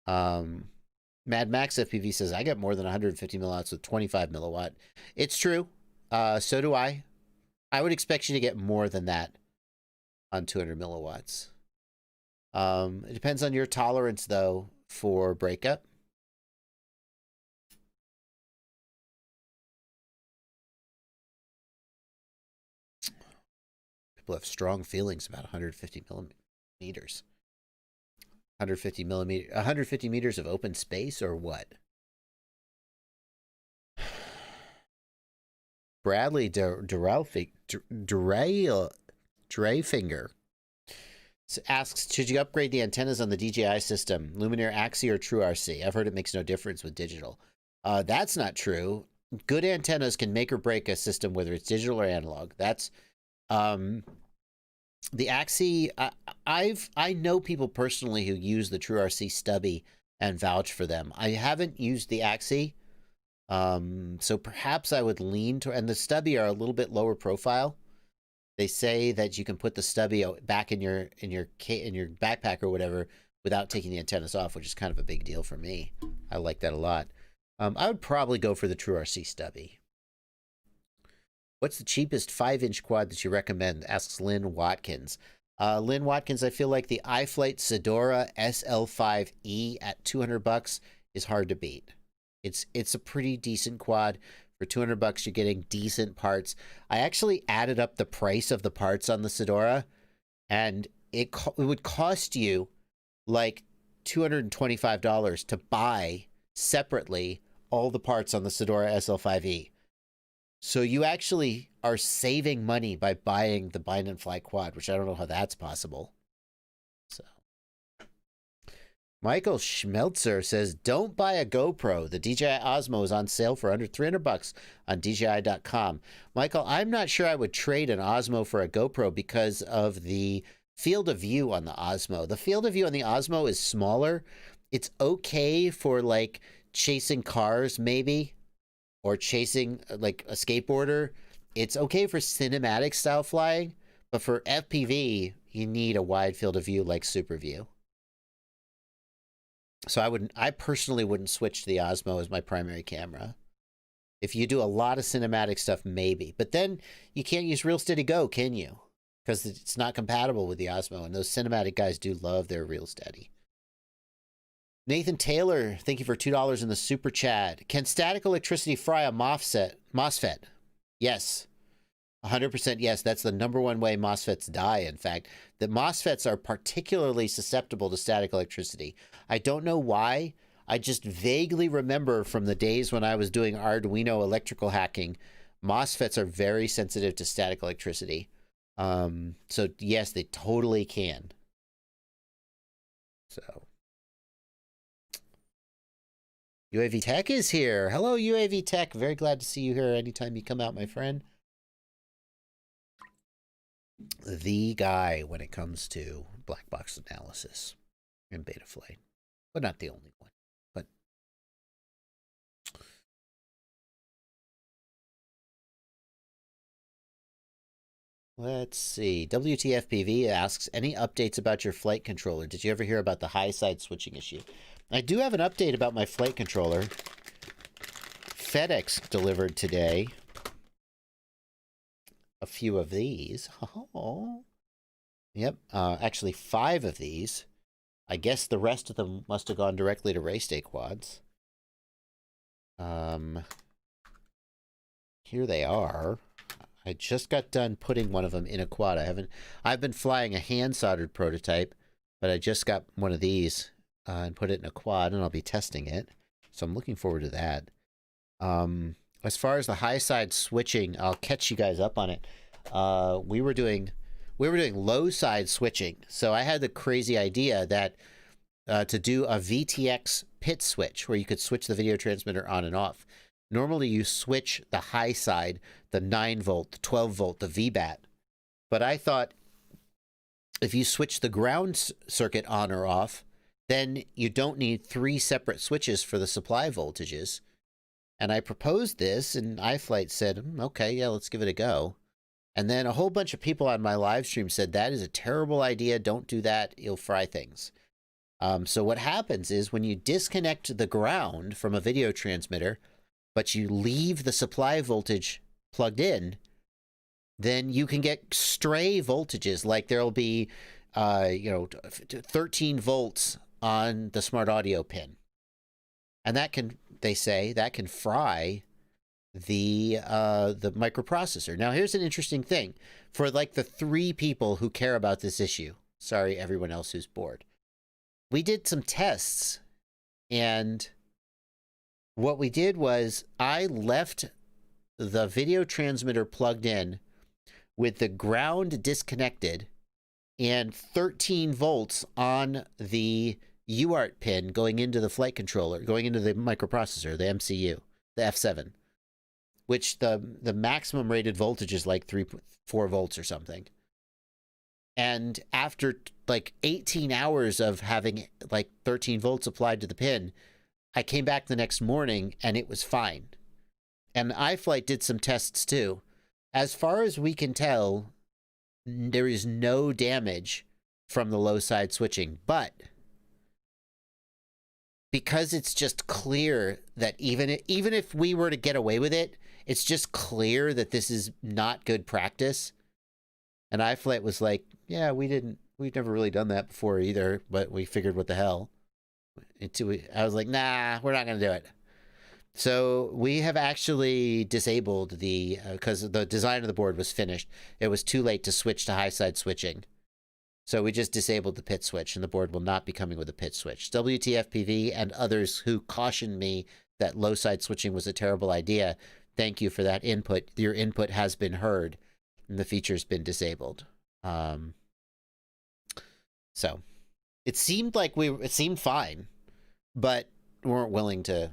Mad Max FPV says, I get more than 150 milliwatts with 25 milliwatt. It's true. So do I. I would expect you to get more than that on 200 milliwatts. It depends on your tolerance, though, for breakup. People have strong feelings about 150 millimeters. 150 meters of open space, or what? Bradley Dreyfinger asks, should you upgrade the antennas on the DJI system, Lumineer Axie or True RC? I've heard it makes no difference with digital. That's not true. Good antennas can make or break a system, whether it's digital or analog. That's the Axie. I know people personally who use the True RC stubby and vouch for them. I haven't used the Axie. So perhaps I would lean to, and the stubby are a little bit lower profile. They say that you can put the stubby back in your backpack or whatever without taking the antennas off, which is kind of a big deal for me. I like that a lot. I would probably go for the True RC stubby. What's the cheapest 5-inch quad that you recommend? Asks Lynn Watkins. Lynn Watkins, I feel like the iFlight Sedora SL5E at $200 is hard to beat. It's a pretty decent quad. For $200, you're getting decent parts. I actually added up the price of the parts on the Sedora, and it would cost you like $225 to buy separately all the parts on the Sedora SL5E. So you actually are saving money by buying the Bind and Fly quad, which I don't know how that's possible. So Michael Schmelzer says, don't buy a GoPro. The DJI Osmo is on sale for under $300 on DJI.com. Michael, I'm not sure I would trade an Osmo for a GoPro because of the field of view on the Osmo. The field of view on the Osmo is smaller. It's okay for like chasing cars maybe, or chasing like a skateboarder. It's okay for cinematic style flying, but for FPV, you need a wide field of view like Super View. So I personally wouldn't switch to the Osmo as my primary camera. If you do a lot of cinematic stuff, maybe. But then you can't use Real Steady Go, can you? Because it's not compatible with the Osmo, and those cinematic guys do love their Real Steady. Nathan Taylor, thank you for $2 in the super chat. Can static electricity fry a MOSFET? Yes. 100% yes. That's the #1 way MOSFETs die, in fact. The MOSFETs are particularly susceptible to static electricity. I don't know why. I just vaguely remember from the days when I was doing Arduino electrical hacking, MOSFETs are very sensitive to static electricity. So yes, they totally can. So UAV Tech is here. Hello, UAV Tech. Very glad to see you here anytime you come out, my friend. The guy when it comes to black box analysis and Betaflight, but not the only one. But let's see. WTFPV asks, any updates about your flight controller? Did you ever hear about the high side switching issue? I do have an update about my flight controller. FedEx delivered today a few of these. Oh. Yep, actually 5 of these. I guess the rest of them must have gone directly to Race Day Quads. Here they are. I just got done putting one of them in a quad. I've been flying a hand soldered prototype, but I just got one of these and put it in a quad, and I'll be testing it. So I'm looking forward to that. As far as the high side switching, I'll catch you guys up on it. We were doing low side switching. So I had the crazy idea that to do a VTX pit switch where you could switch the video transmitter on and off. Normally you switch the high side, the 9 volt, the 12 volt, the VBAT. But I thought if you switch the ground circuit on or off, then you don't need 3 separate switches for the supply voltages. And I proposed this, and iFlight said, okay, yeah, let's give it a go. And then a whole bunch of people on my live stream said, that is a terrible idea. Don't do that. You'll fry things. So what happens is when you disconnect the ground from a video transmitter, but you leave the supply voltage plugged in, then you can get stray voltages. Like there'll be, 13 volts on the smart audio pin. And that can, they say, that can fry the microprocessor. Now, here's an interesting thing. For like the 3 people who care about this issue, sorry, everyone else who's bored, we did some tests, and what we did was I left the video transmitter plugged in with the ground disconnected and 13 volts on the UART pin going into the flight controller, going into the microprocessor, the MCU, the F7, which the maximum rated voltage is like 4 volts or something. And after like 18 hours of having like 13 volts applied to the pin, I came back the next morning and it was fine. And iFlight did some tests too. As far as we can tell, there is no damage from the low side switching, but because it's just clear that even if we were to get away with it, it's just clear that this is not good practice. And iFlight was like, yeah, we've never really done that before either, but we figured what the hell. I was like, nah, we're not going to do it. So we have actually disabled because the design of the board was finished. It was too late to switch to high side switching. So we just disabled the pit switch, and the board will not be coming with a pit switch. WTFPV and others who cautioned me that low side switching was a terrible idea, thank you for that input. Your input has been heard, and the feature's been disabled. So it seemed fine, but we weren't willing to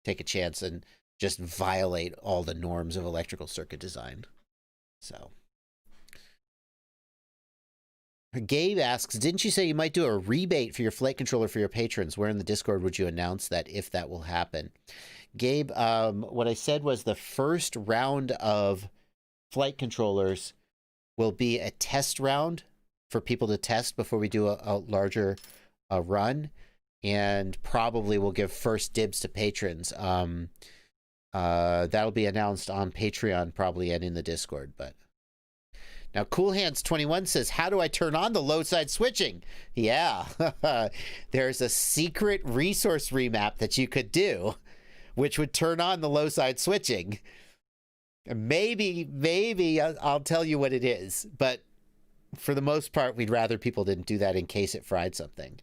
take a chance and just violate all the norms of electrical circuit design. So Gabe asks, didn't you say you might do a rebate for your flight controller for your patrons? Where in the Discord would you announce that if that will happen? Gabe, what I said was the first round of flight controllers will be a test round for people to test before we do a larger run, and probably we'll give first dibs to patrons. That'll be announced on Patreon probably and in the Discord. But now Cool Hands 21 says, how do I turn on the low side switching? Yeah, there's a secret resource remap that you could do, which would turn on the low side switching. Maybe I'll tell you what it is, but for the most part, we'd rather people didn't do that in case it fried something.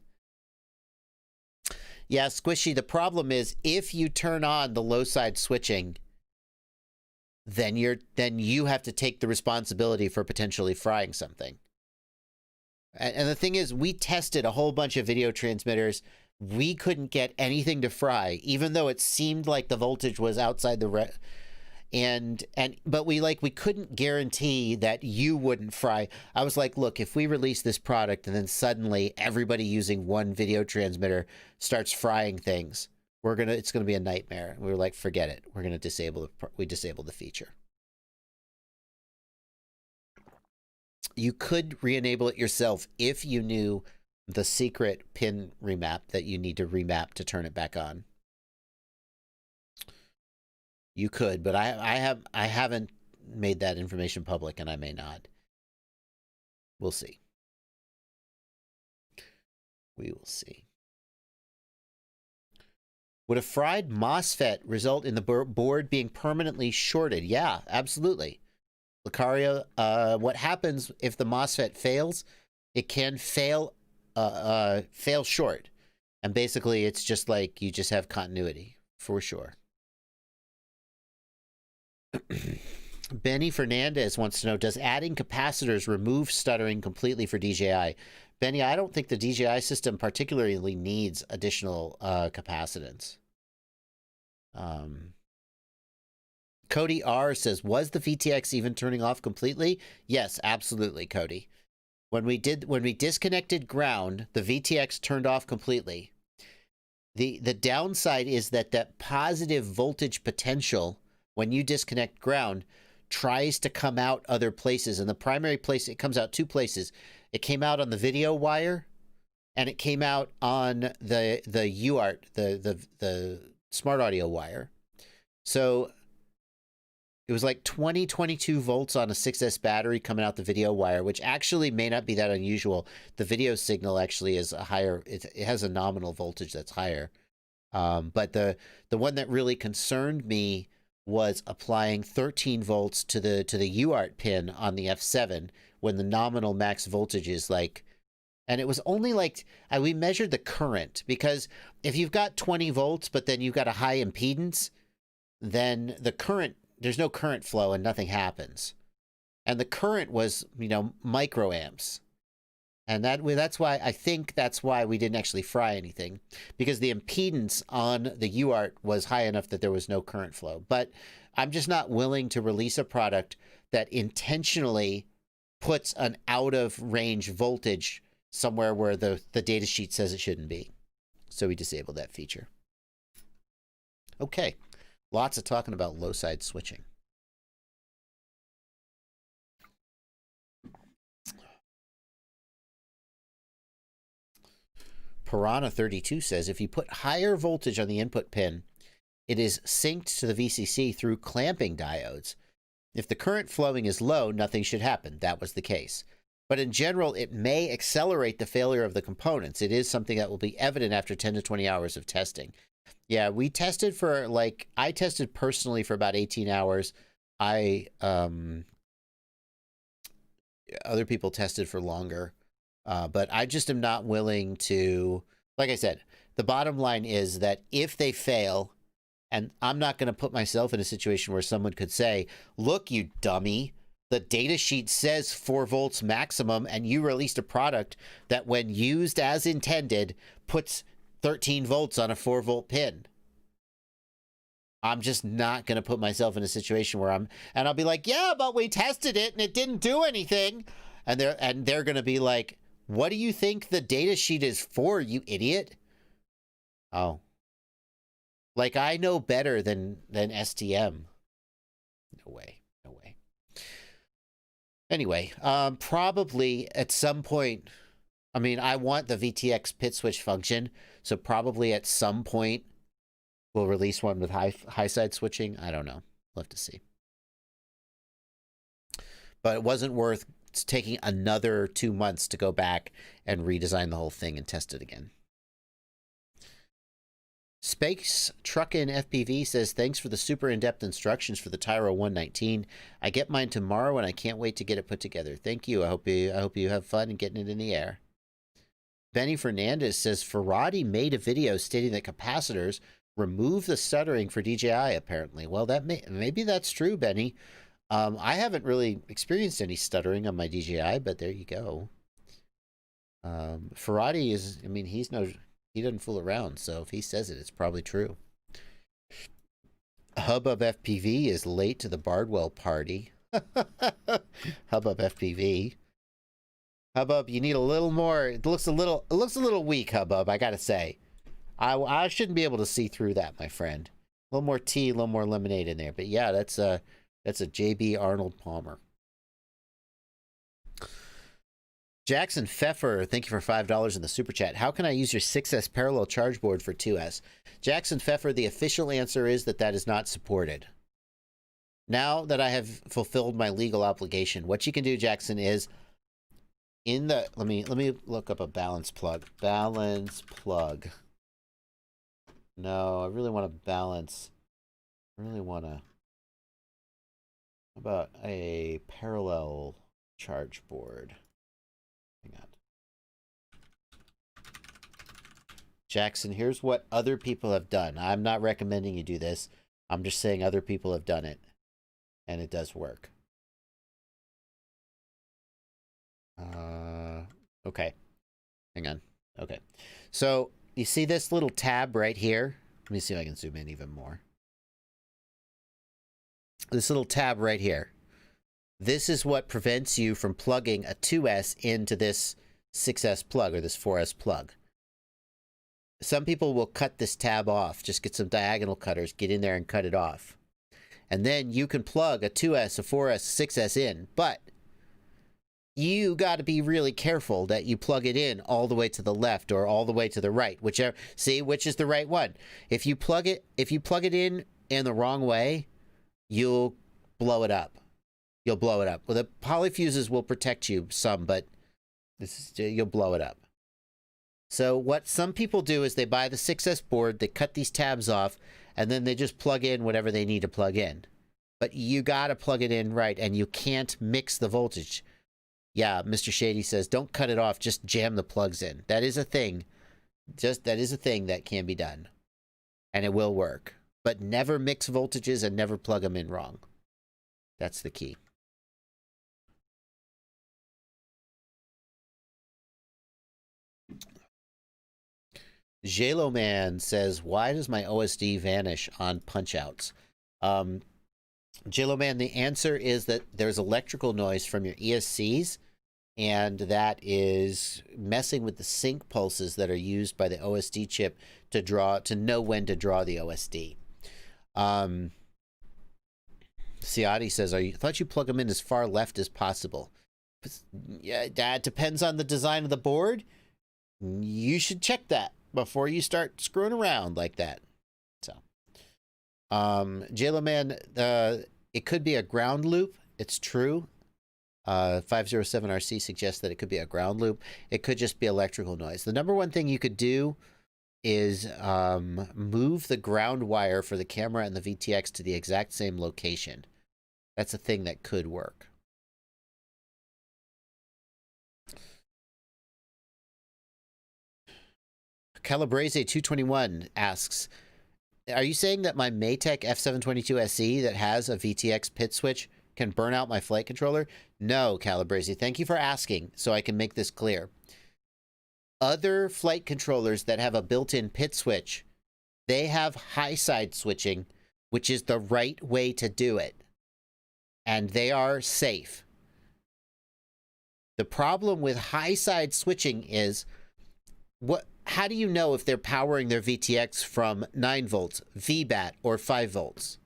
Yeah, Squishy, the problem is if you turn on the low side switching, then you have to take the responsibility for potentially frying something. And the thing is, we tested a whole bunch of video transmitters. We couldn't get anything to fry, even though it seemed like the voltage was outside the but we couldn't guarantee that you wouldn't fry. I was like, look, if we release this product and then suddenly everybody using one video transmitter starts frying things, it's gonna be a nightmare. We were like, forget it. We're gonna disable the feature. You could re-enable it yourself if you knew the secret pin remap that you need to remap to turn it back on. You could, but I haven't made that information public, and I may not. We'll see. We will see. Would a fried MOSFET result in the board being permanently shorted? Yeah, absolutely. Lucario, what happens if the MOSFET fails? It can fail short. And basically, it's just like you just have continuity, for sure. Benny Fernandez wants to know, does adding capacitors remove stuttering completely for DJI? Benny, I don't think the DJI system particularly needs additional capacitance. Cody R says, was the VTX even turning off completely? Yes, absolutely, Cody. When we disconnected ground, the VTX turned off completely. The downside is that positive voltage potential, when you disconnect ground, tries to come out other places. And the primary place it comes out two places. It came out on the video wire, and it came out on the UART, the smart audio wire. So it was like 22 volts on a 6S battery coming out the video wire, which actually may not be that unusual. The video signal actually is a higher, it has a nominal voltage that's higher. But the one that really concerned me was applying 13 volts to the UART pin on the F7 when the nominal max voltage is like, and it was only like, we measured the current, because if you've got 20 volts, but then you've got a high impedance, then the current, there's no current flow and nothing happens. And the current was, microamps. And that's why, I think that's why we didn't actually fry anything, because the impedance on the UART was high enough that there was no current flow. But I'm just not willing to release a product that intentionally puts an out-of-range voltage somewhere where the datasheet says it shouldn't be. So we disabled that feature. Okay, lots of talking about low-side switching. Piranha 32 says, if you put higher voltage on the input pin, it is synced to the VCC through clamping diodes. If the current flowing is low, nothing should happen. That was the case. But in general, it may accelerate the failure of the components. It is something that will be evident after 10 to 20 hours of testing. Yeah, we tested for, I tested personally for about 18 hours. Other people tested for longer. But I just am not willing to, like I said, the bottom line is that if they fail, and I'm not going to put myself in a situation where someone could say, look, you dummy, the data sheet says 4 volts maximum, and you released a product that when used as intended puts 13 volts on a 4 volt pin. I'm just not going to put myself in a situation where I'll be like, yeah, but we tested it and it didn't do anything. And they're going to be like, what do you think the data sheet is for, you idiot? Oh. Like, I know better than STM. No way. No way. Anyway, probably at some point, I mean, I want the VTX pit switch function, so probably at some point we'll release one with high side switching. I don't know. We'll have to see. But it wasn't worth taking another 2 months to go back and redesign the whole thing and test it again. Space Truckin' FPV says, thanks for the super in-depth instructions for the Tyro 119. I get mine tomorrow and I can't wait to get it put together. Thank you. I hope you have fun in getting it in the air. Benny Fernandez says, Ferrari made a video stating that capacitors remove the stuttering for DJI, apparently. Well, maybe that's true, Benny. I haven't really experienced any stuttering on my DJI, but there you go. Ferrari is, I mean, he doesn't fool around, so if he says it, it's probably true. Hubbub FPV is late to the Bardwell party. Hubbub FPV. Hubbub, you need a little more. It looks a little weak, Hubbub, I gotta say. I shouldn't be able to see through that, my friend. A little more tea, a little more lemonade in there. But yeah, that's a JB Arnold Palmer. Jackson Pfeffer, thank you for $5 in the super chat. How can I use your 6S parallel charge board for 2S? Jackson Pfeffer, the official answer is that is not supported. Now that I have fulfilled my legal obligation, what you can do, Jackson, is in the let me look up a balance plug. Balance plug. No, I really want to balance. I really want to. How about a parallel charge board? Hang on. Jackson, here's what other people have done. I'm not recommending you do this. I'm just saying other people have done it. And it does work. Okay. Hang on. Okay. So, you see this little tab right here? Let me see if I can zoom in even more. This little tab right here. This is what prevents you from plugging a 2S into this 6S plug or this 4S plug. Some people will cut this tab off. Just get some diagonal cutters, get in there and cut it off. And then you can plug a 2S, a 4S, a 6S in. But you got to be really careful that you plug it in all the way to the left or all the way to the right. Whichever, see which is the right one. If you plug it in the wrong way, you'll blow it up. You'll blow it up. Well, the polyfuses will protect you some, but you'll blow it up. So what some people do is they buy the 6S board, they cut these tabs off, and then they just plug in whatever they need to plug in. But you got to plug it in right, and you can't mix the voltage. Yeah, Mr. Shady says, don't cut it off, just jam the plugs in. That is a thing. That is a thing that can be done. And it will work. But never mix voltages and never plug them in wrong. That's the key. JLo Man says, why does my OSD vanish on punch-outs? JLo Man, the answer is that there's electrical noise from your ESCs, and that is messing with the sync pulses that are used by the OSD chip to know when to draw the OSD. Ciati says, I thought you plug them in as far left as possible. Yeah, that depends on the design of the board. You should check that before you start screwing around like that. So, JLo Man, it could be a ground loop. It's true. 507RC suggests that it could be a ground loop. It could just be electrical noise. The number one thing you could do is move the ground wire for the camera and the VTX to the exact same location. That's a thing that could work. Calabrese 221 asks, are you saying that my Maytech F722 SE that has a VTX pit switch can burn out my flight controller? No, Calabrese. Thank you for asking so I can make this clear. Other flight controllers that have a built-in pit switch, they have high side switching, which is the right way to do it. And they are safe. The problem with high side switching is how do you know if they're powering their VTX from 9 volts, VBAT, or 5 volts?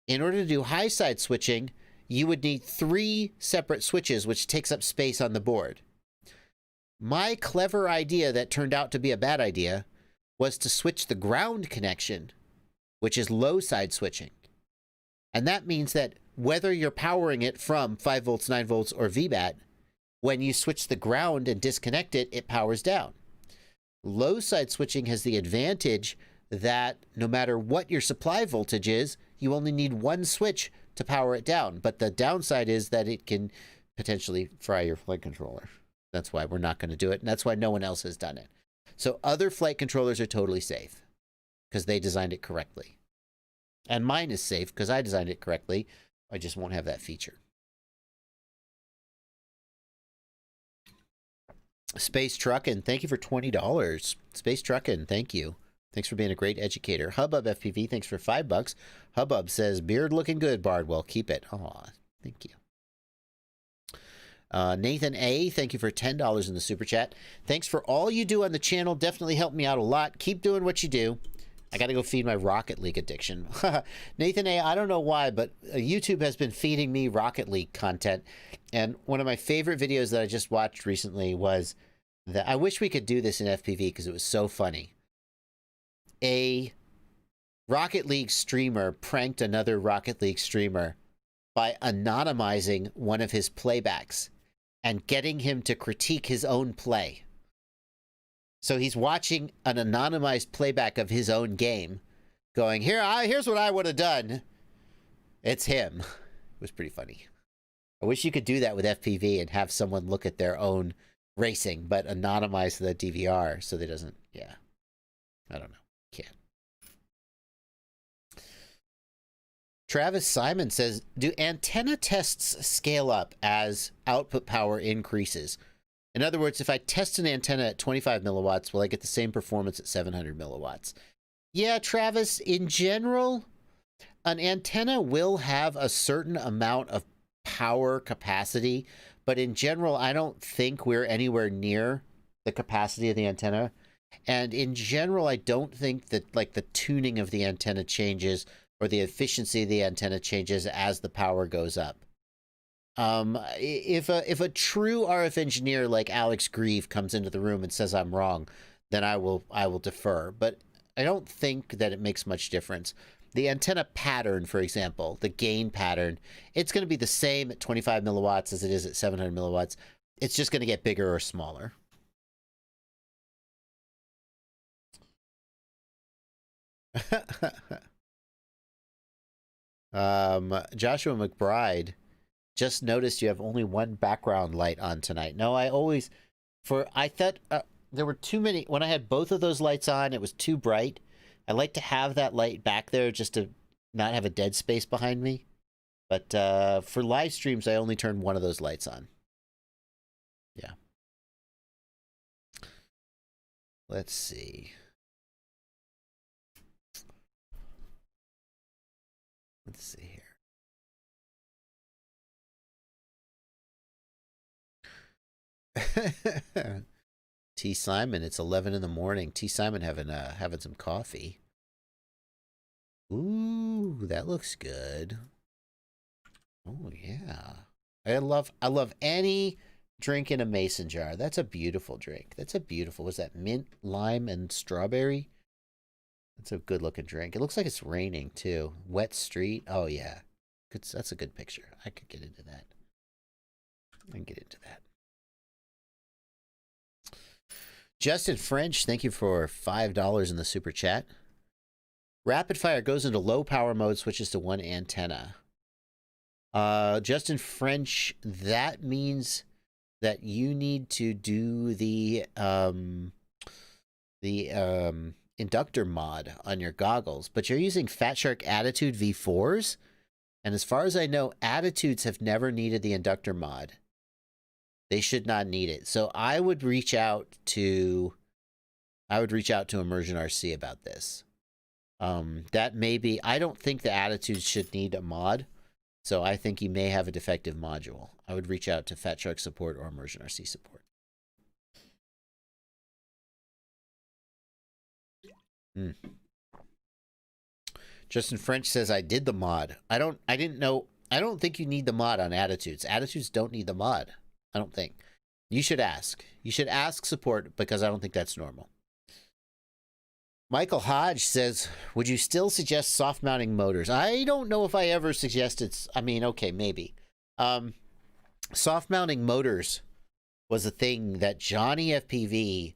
In order to do high side switching, you would need 3 separate switches, which takes up space on the board. My clever idea that turned out to be a bad idea was to switch the ground connection, which is low side switching. And that means that whether you're powering it from 5 volts, 9 volts, or VBAT, when you switch the ground and disconnect it, it powers down. Low side switching has the advantage that no matter what your supply voltage is, you only need 1 switch to power it down. But the downside is that it can potentially fry your flight controller. That's why we're not going to do it. And that's why no one else has done it. So other flight controllers are totally safe because they designed it correctly. And mine is safe because I designed it correctly. I just won't have that feature. Space Truckin', thank you for $20. Space Truckin', thank you. Thanks for being a great educator. Hubbub FPV, thanks for $5. Hubbub says, beard looking good, Bardwell. Keep it. Aw, thank you. Nathan A, thank you for $10 in the super chat. Thanks for all you do on the channel. Definitely helped me out a lot. Keep doing what you do. I got to go feed my Rocket League addiction. Nathan A, I don't know why, but YouTube has been feeding me Rocket League content. And one of my favorite videos that I just watched recently was that I wish we could do this in FPV because it was so funny. A Rocket League streamer pranked another Rocket League streamer by anonymizing one of his playbacks and getting him to critique his own play. So he's watching an anonymized playback of his own game, going, here's what I would have done. It's him. It was pretty funny. I wish you could do that with FPV and have someone look at their own racing, but anonymize the DVR so that it doesn't, yeah. I don't know. Can't. Travis Simon says, do antenna tests scale up as output power increases? In other words, if I test an antenna at 25 milliwatts, will I get the same performance at 700 milliwatts? Yeah, Travis, in general, an antenna will have a certain amount of power capacity, but in general, I don't think we're anywhere near the capacity of the antenna. And in general, I don't think that like the tuning of the antenna changes or the efficiency of the antenna changes as the power goes up. If a true RF engineer like Alex Grieve comes into the room and says I'm wrong, then I will defer. But I don't think that it makes much difference. The antenna pattern, for example, the gain pattern, it's going to be the same at 25 milliwatts as it is at 700 milliwatts. It's just going to get bigger or smaller. Joshua McBride, just noticed you have only 1 background light on tonight. No, I thought there were too many. When I had both of those lights on, it was too bright. I like to have that light back there just to not have a dead space behind me. But for live streams, I only turn 1 of those lights on. Yeah. Let's see. Let's see here. T. Simon, it's 11 in the morning. T. Simon having some coffee. Ooh, that looks good. Oh yeah. I love any drink in a mason jar. That's a beautiful drink. Was that mint, lime, and strawberry? That's a good looking drink. It looks like it's raining too. Wet street. Oh yeah. That's a good picture. I could get into that. Justin French, thank you for $5 in the super chat. Rapid fire goes into low power mode, switches to 1 antenna. Justin French, that means that you need to do the inductor mod on your goggles, but you're using Fat Shark Attitude V4s, and as far as I know, Attitudes have never needed the inductor mod. They should not need it. So I would reach out to Immersion RC about this. That may be, I don't think the Attitudes should need a mod, so I think you may have a defective module. I would reach out to Fat Shark support or Immersion RC support. Justin French says, I did the mod. I didn't know I don't think you need the mod on attitudes. Attitudes don't need the mod. I don't think. You should ask. You should ask support because I don't think that's normal. Michael Hodge says, would you still suggest soft mounting motors? I don't know if I ever suggested. I mean, okay, maybe. Soft mounting motors was a thing that Johnny FPV.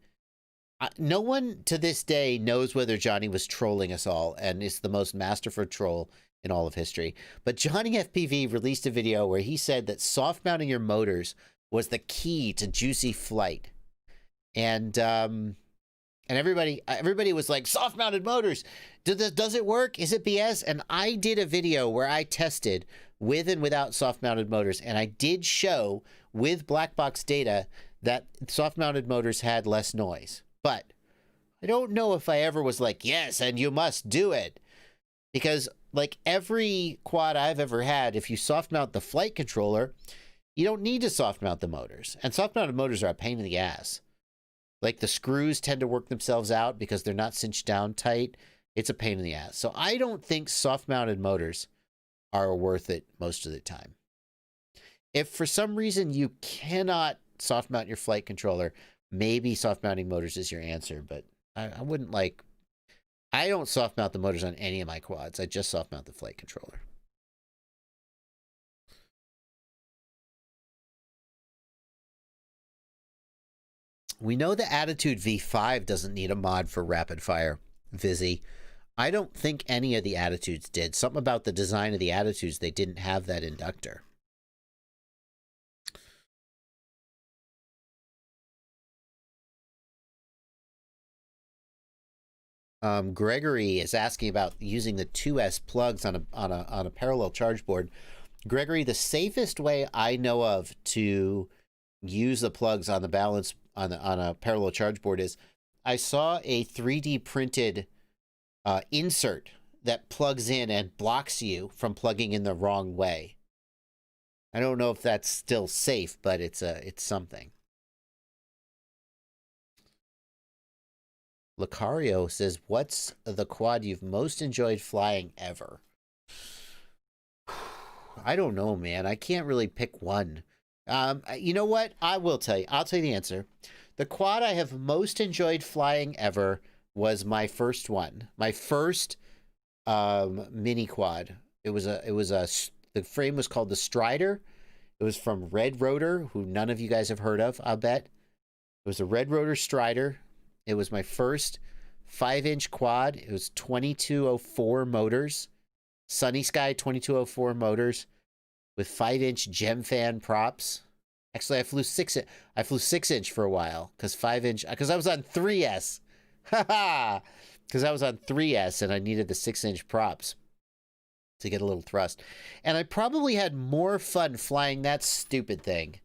No one to this day knows whether Johnny was trolling us all and is the most masterful troll in all of history. But Johnny FPV released a video where he said that soft mounting your motors was the key to juicy flight. And everybody was like, soft mounted motors, does it work? Is it BS? And I did a video where I tested with and without soft mounted motors. And I did show with black box data that soft mounted motors had less noise. But I don't know if I ever was like, yes, and you must do it. Because like every quad I've ever had, if you soft mount the flight controller, you don't need to soft mount the motors. And soft mounted motors are a pain in the ass. Like the screws tend to work themselves out because they're not cinched down tight. It's a pain in the ass. So I don't think soft mounted motors are worth it most of the time. If for some reason you cannot soft mount your flight controller, maybe soft mounting motors is your answer, but I wouldn't like, I don't soft mount the motors on any of my quads. I just soft mount the flight controller. We know the Attitude V5 doesn't need a mod for rapid fire, Vizzy. I don't think any of the Attitudes did. Something about the design of the Attitudes, they didn't have that inductor. Gregory is asking about using the 2S plugs on a parallel charge board. Gregory, the safest way I know of to use the plugs on the balance on a parallel charge board is I saw a 3D printed insert that plugs in and blocks you from plugging in the wrong way. I don't know if that's still safe, but it's something. Lucario says, what's the quad you've most enjoyed flying ever? I don't know, man. I can't really pick one. You know what? I will tell you. I'll tell you the answer. The quad I have most enjoyed flying ever was my first one. My first mini quad. The frame was called the Strider. It was from Red Rotor, who none of you guys have heard of, I'll bet. It was a Red Rotor Strider. It was my first 5-inch quad. It was 2204 motors. Sunny Sky 2204 motors with 5-inch gem fan props. Actually, I flew 6-inch for a while because 5-inch, because I was on 3S. Haha! Because I was on 3S and I needed the 6-inch props to get a little thrust. And I probably had more fun flying that stupid thing.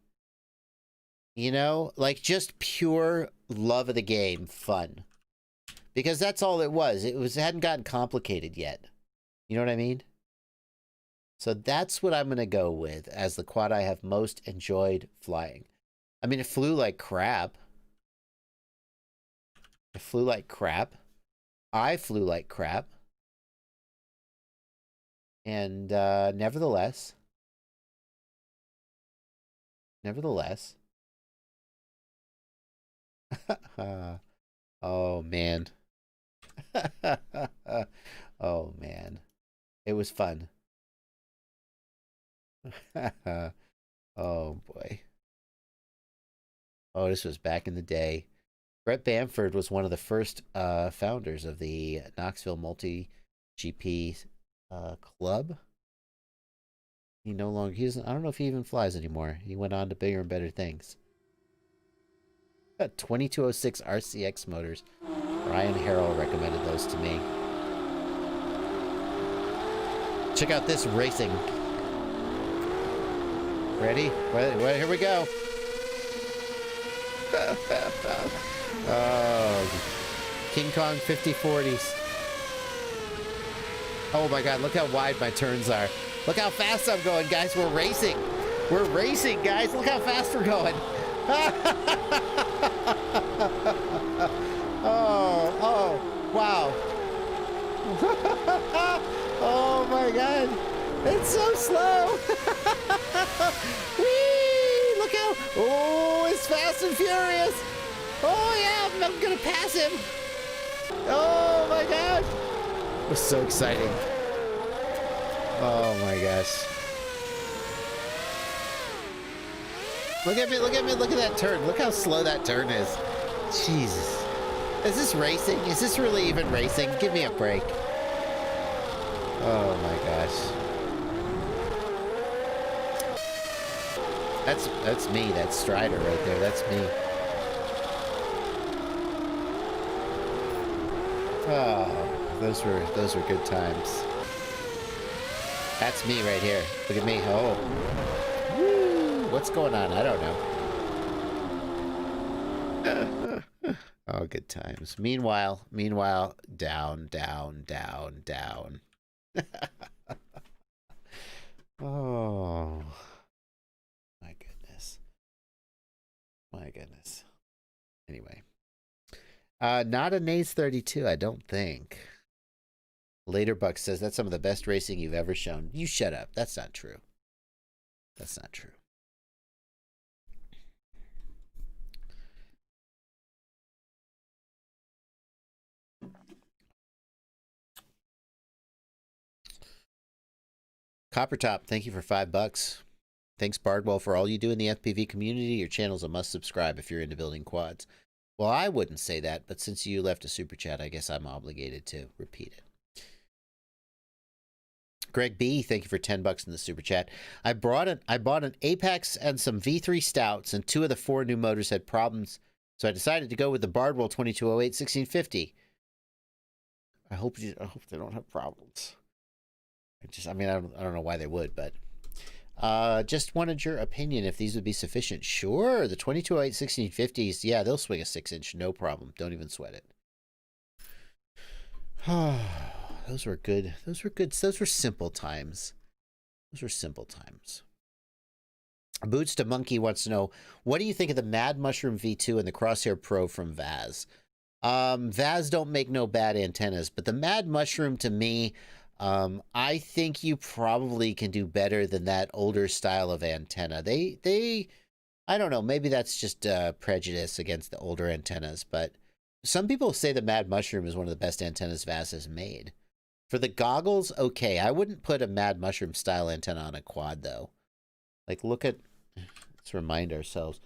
You know, like just pure love of the game fun. Because that's all it was. It hadn't gotten complicated yet. You know what I mean? So that's what I'm going to go with as the quad I have most enjoyed flying. I mean, it flew like crap. It flew like crap. I flew like crap. And nevertheless, oh man. Oh man. It was fun. Oh boy. Oh, this was back in the day. Brett Bamford was one of the first founders of the Knoxville Multi GP club. He no longer, he doesn't, I don't know if he even flies anymore. He went on to bigger and better things. 2206 RCX motors. Ryan Harrell recommended those to me. Check out this racing. Ready? Well, here we go. Oh, King Kong 5040s. Oh my God, look how wide my turns are. Look how fast I'm going, guys. We're racing. We're racing, guys. Look how fast we're going. Oh, wow. Oh my God. It's so slow. Whee! Look how... Oh, it's Fast and Furious. Oh, yeah, I'm going to pass him. Oh, my gosh. It was so exciting. Oh, my gosh. Look at me, look at me, look at that turn. Look how slow that turn is. Jesus. Is this racing? Is this really even racing? Give me a break. Oh my gosh. That's me. That's Strider right there. That's me. Oh, those were good times. That's me right here. Look at me. Oh. Woo. What's going on? I don't know. Oh, good times. Meanwhile, down. Oh, my goodness. My goodness. Anyway. Not a Naze 32, I don't think. Later Buck says that's some of the best racing you've ever shown. You shut up. That's not true. That's not true. Coppertop, thank you for $5. Thanks, Bardwell, for all you do in the FPV community. Your channel's a must subscribe if you're into building quads. Well, I wouldn't say that, but since you left a super chat, I guess I'm obligated to repeat it. Greg B, thank you for $10 in the super chat. I bought an Apex and some V3 Stouts, and 2 of the 4 new motors had problems, so I decided to go with the Bardwell 2208 1650. I hope they don't have problems. I don't know why they would, but just wanted your opinion if these would be sufficient. Sure, the 2208 1650s, yeah, they'll swing a 6-inch, no problem. Don't even sweat it. Those were good. Those were good. Those were simple times. Those were simple times. Boots to Monkey wants to know, what do you think of the Mad Mushroom V2 and the Crosshair Pro from Vaz? Vaz don't make no bad antennas, but the Mad Mushroom, to me, I think you probably can do better than that older style of antenna. I don't know, maybe that's just prejudice against the older antennas, but some people say the Mad Mushroom is one of the best antennas Vaz has made. For the goggles, okay, I wouldn't put a Mad Mushroom style antenna on a quad, though. Like, let's remind ourselves.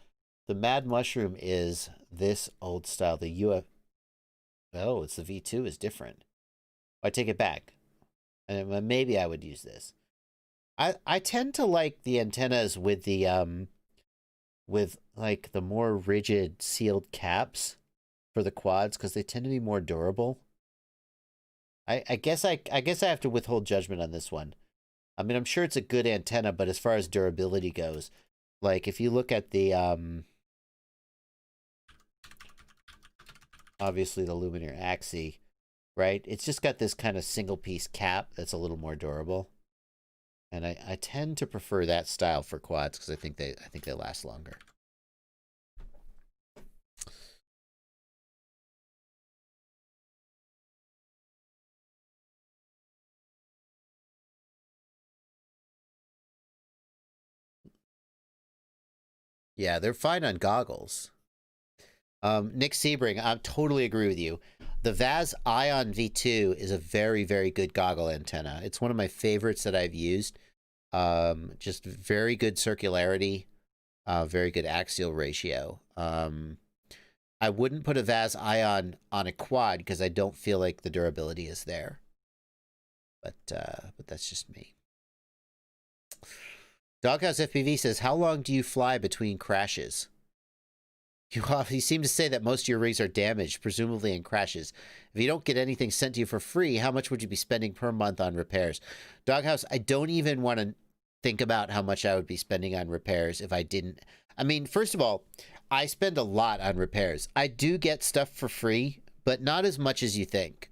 The Mad Mushroom is this old style, the UF... Oh, it's the V2 is different. I take it back. And maybe I would use this. I tend to like the antennas with the with like the more rigid sealed caps for the quads because they tend to be more durable. I guess I have to withhold judgment on this one. I mean, I'm sure it's a good antenna, but as far as durability goes, like if you look at the obviously the Lumineer Axie, right? It's just got this kind of single piece cap that's a little more durable. And I tend to prefer that style for quads because I think they last longer. Yeah, they're fine on goggles. Nick Sebring, I totally agree with you. The Vaz Ion V2 is a very, very good goggle antenna. It's one of my favorites that I've used. Just very good circularity, very good axial ratio. I wouldn't put a Vaz Ion on a quad because I don't feel like the durability is there. But that's just me. Doghouse FPV says, how long do you fly between crashes? You seem to say that most of your rigs are damaged, presumably in crashes. If you don't get anything sent to you for free, how much would you be spending per month on repairs? Doghouse, I don't even want to think about how much I would be spending on repairs if I didn't. I mean, first of all, I spend a lot on repairs. I do get stuff for free, but not as much as you think.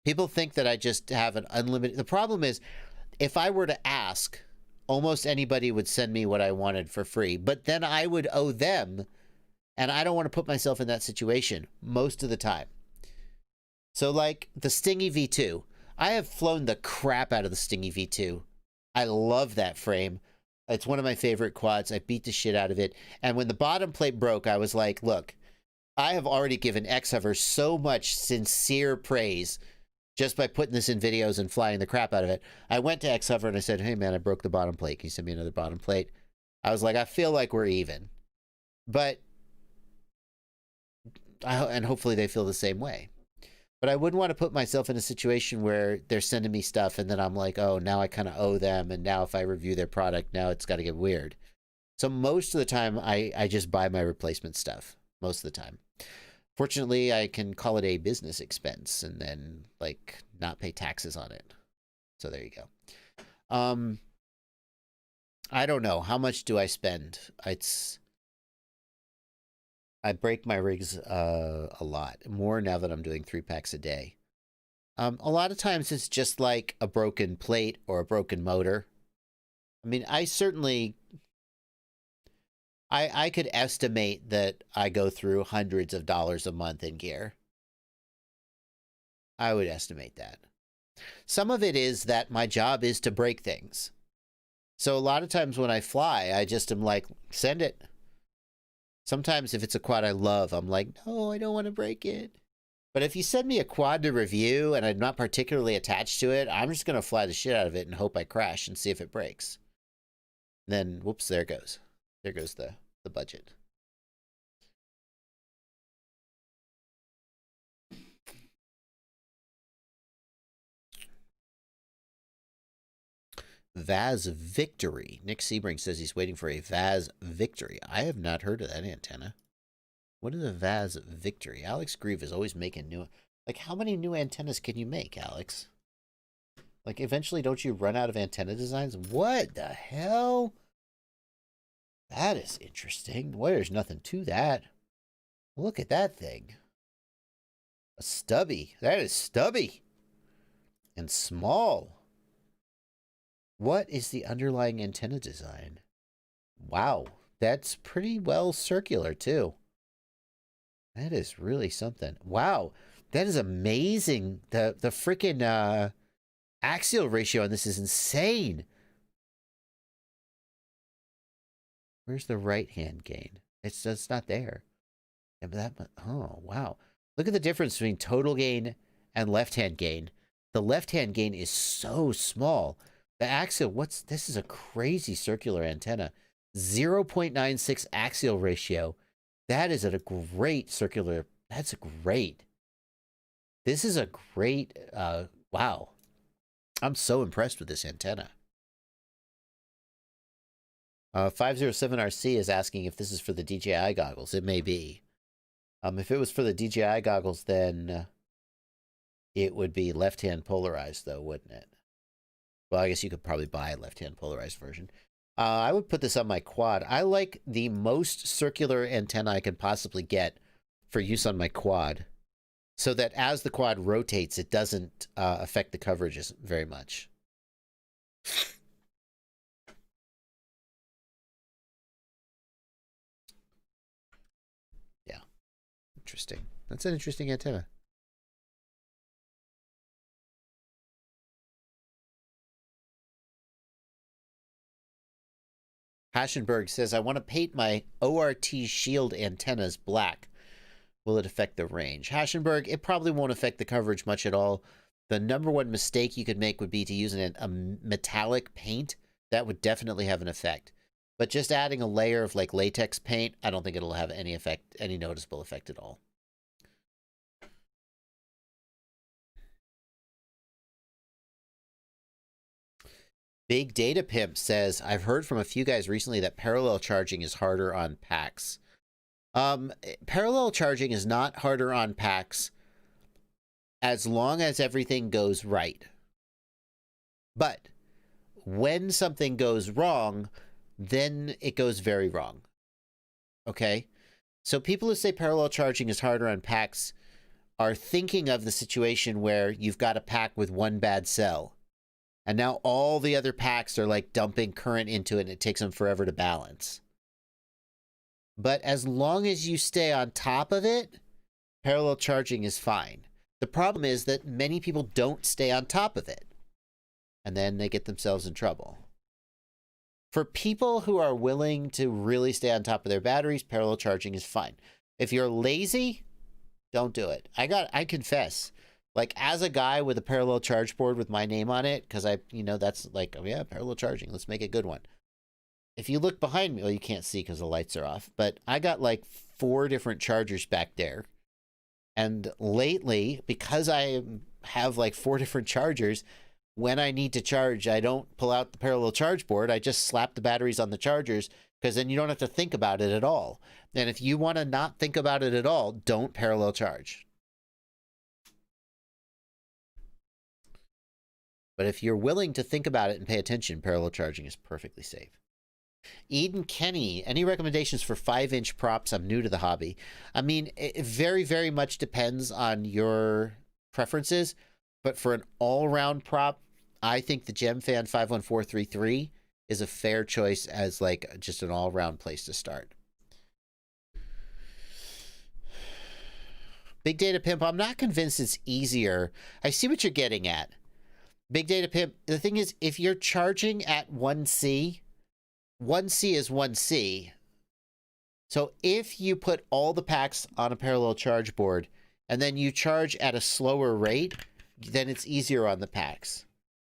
People think that I just have an unlimited... The problem is, if I were to ask, almost anybody would send me what I wanted for free, but then I would owe them... And I don't want to put myself in that situation most of the time. So like the Stingy V2. I have flown the crap out of the Stingy V2 I love that frame. It's one of my favorite quads. I beat the shit out of it. And when the bottom plate broke, I was like, look, I have already given X-Hover so much sincere praise just by putting this in videos and flying the crap out of it. I went to X-Hover and I said, hey, man, I broke the bottom plate. Can you send me another bottom plate? I was like, I feel like we're even. But, and hopefully they feel the same way. But I wouldn't want to put myself in a situation where they're sending me stuff and then I'm like, oh, now I kind of owe them. And now if I review their product, now it's got to get weird. So most of the time, I just buy my replacement stuff. Most of the time. Fortunately, I can call it a business expense and then, like, not pay taxes on it. So there you go. I don't know. How much do I spend? I break my rigs a lot. More now that I'm doing 3-packs a day. A lot of times it's just like a broken plate or a broken motor. I mean, I certainly... I could estimate that I go through hundreds of dollars a month in gear. I would estimate that. Some of it is that my job is to break things. So a lot of times when I fly, I just am like, send it. Sometimes if it's a quad I love, I'm like, no, I don't want to break it. But if you send me a quad to review and I'm not particularly attached to it, I'm just going to fly the shit out of it and hope I crash and see if it breaks. Then, whoops, there it goes. There goes the budget. Vaz Victory. Nick Sebring says he's waiting for a Vaz Victory. I have not heard of that antenna. What is a Vaz Victory? Alex Grieve is always making new... Like, how many new antennas can you make, Alex? Like, eventually don't you run out of antenna designs? What the hell? That is interesting. Well, there's nothing to that. Look at that thing. A stubby. That is stubby. And small. What is the underlying antenna design? Wow. That's pretty well circular, too. That is really something. Wow. That is amazing. The freaking axial ratio on this is insane. Where's the right-hand gain? It's not there. Yeah, but that, oh, wow. Look at the difference between total gain and left-hand gain. The left-hand gain is so small. The axial, this is a crazy circular antenna. 0.96 axial ratio. That is a great circular, that's great. This is a great, wow. I'm so impressed with this antenna. 507RC is asking if this is for the DJI goggles. It may be. If it was for the DJI goggles, then it would be left-hand polarized, though, wouldn't it? Well, I guess you could probably buy a left-hand polarized version. I would put this on my quad. I like the most circular antenna I could possibly get for use on my quad, so that as the quad rotates, it doesn't affect the coverages very much. Yeah. Interesting. That's an interesting antenna. Haschenberg says, I want to paint my ORT shield antennas black. Will it affect the range? Haschenberg, it probably won't affect the coverage much at all. The number one mistake you could make would be to use a metallic paint. That would definitely have an effect. But just adding a layer of like latex paint, I don't think it'll have any effect, any noticeable effect at all. Big Data Pimp says, I've heard from a few guys recently that parallel charging is harder on packs. Parallel charging is not harder on packs as long as everything goes right. But when something goes wrong, then it goes very wrong. Okay? So people who say parallel charging is harder on packs are thinking of the situation where you've got a pack with one bad cell. And now all the other packs are like dumping current into it and it takes them forever to balance. But as long as you stay on top of it, parallel charging is fine. The problem is that many people don't stay on top of it. And then they get themselves in trouble. For people who are willing to really stay on top of their batteries, parallel charging is fine. If you're lazy, don't do it. I confess, like, as a guy with a parallel charge board with my name on it, because that's like, oh yeah, parallel charging, let's make a good one. If you look behind me, well, you can't see because the lights are off, but I got like 4 different chargers back there. And lately, because I have like 4 different chargers, when I need to charge, I don't pull out the parallel charge board. I just slap the batteries on the chargers, because then you don't have to think about it at all. And if you want to not think about it at all, don't parallel charge. But if you're willing to think about it and pay attention, parallel charging is perfectly safe. Eden Kenny, any recommendations for 5-inch props? I'm new to the hobby. I mean, it very, very much depends on your preferences. But for an all-round prop, I think the GemFan 51433 is a fair choice as like just an all-round place to start. Big Data Pimp, I'm not convinced it's easier. I see what you're getting at. Big Data Pimp, the thing is, if you're charging at 1C, 1C is 1C. So if you put all the packs on a parallel charge board and then you charge at a slower rate, then it's easier on the packs.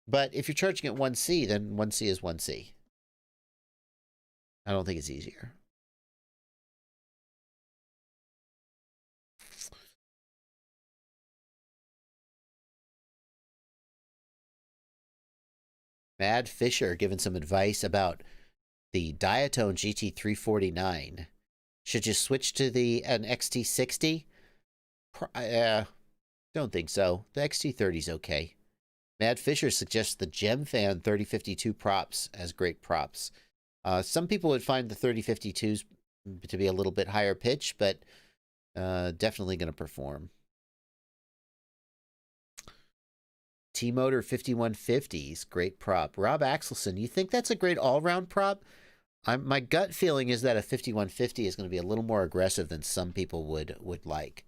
But if you're charging at 1C, then 1C is 1C. I don't think it's easier. Mad Fisher giving some advice about the Diatone GT349. Should you switch to an XT60? Don't think so. The XT30 is okay. Mad Fisher suggests the GemFan 3052 props as great props. Some people would find the 3052s to be a little bit higher pitch, but definitely going to perform. T-Motor 5150s, great prop. Rob Axelson, you think that's a great all-round prop? My gut feeling is that a 5150 is going to be a little more aggressive than some people would like.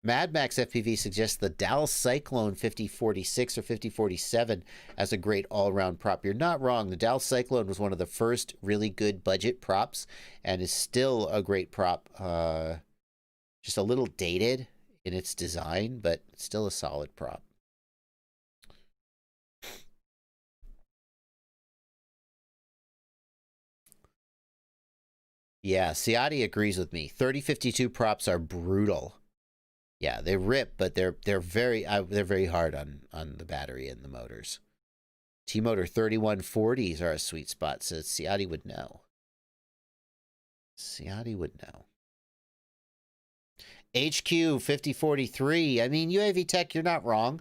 Mad Max FPV suggests the Dallas Cyclone 5046 or 5047 as a great all-round prop. You're not wrong. The Dallas Cyclone was one of the first really good budget props and is still a great prop. Just a little dated in its design, but still a solid prop. Yeah, Ciati agrees with me. 3052 props are brutal. Yeah, they rip, but they're very hard on the battery and the motors. T-Motor 3140s are a sweet spot, so Ciati would know. Ciati would know. HQ 5043. I mean, UAV Tech, you're not wrong.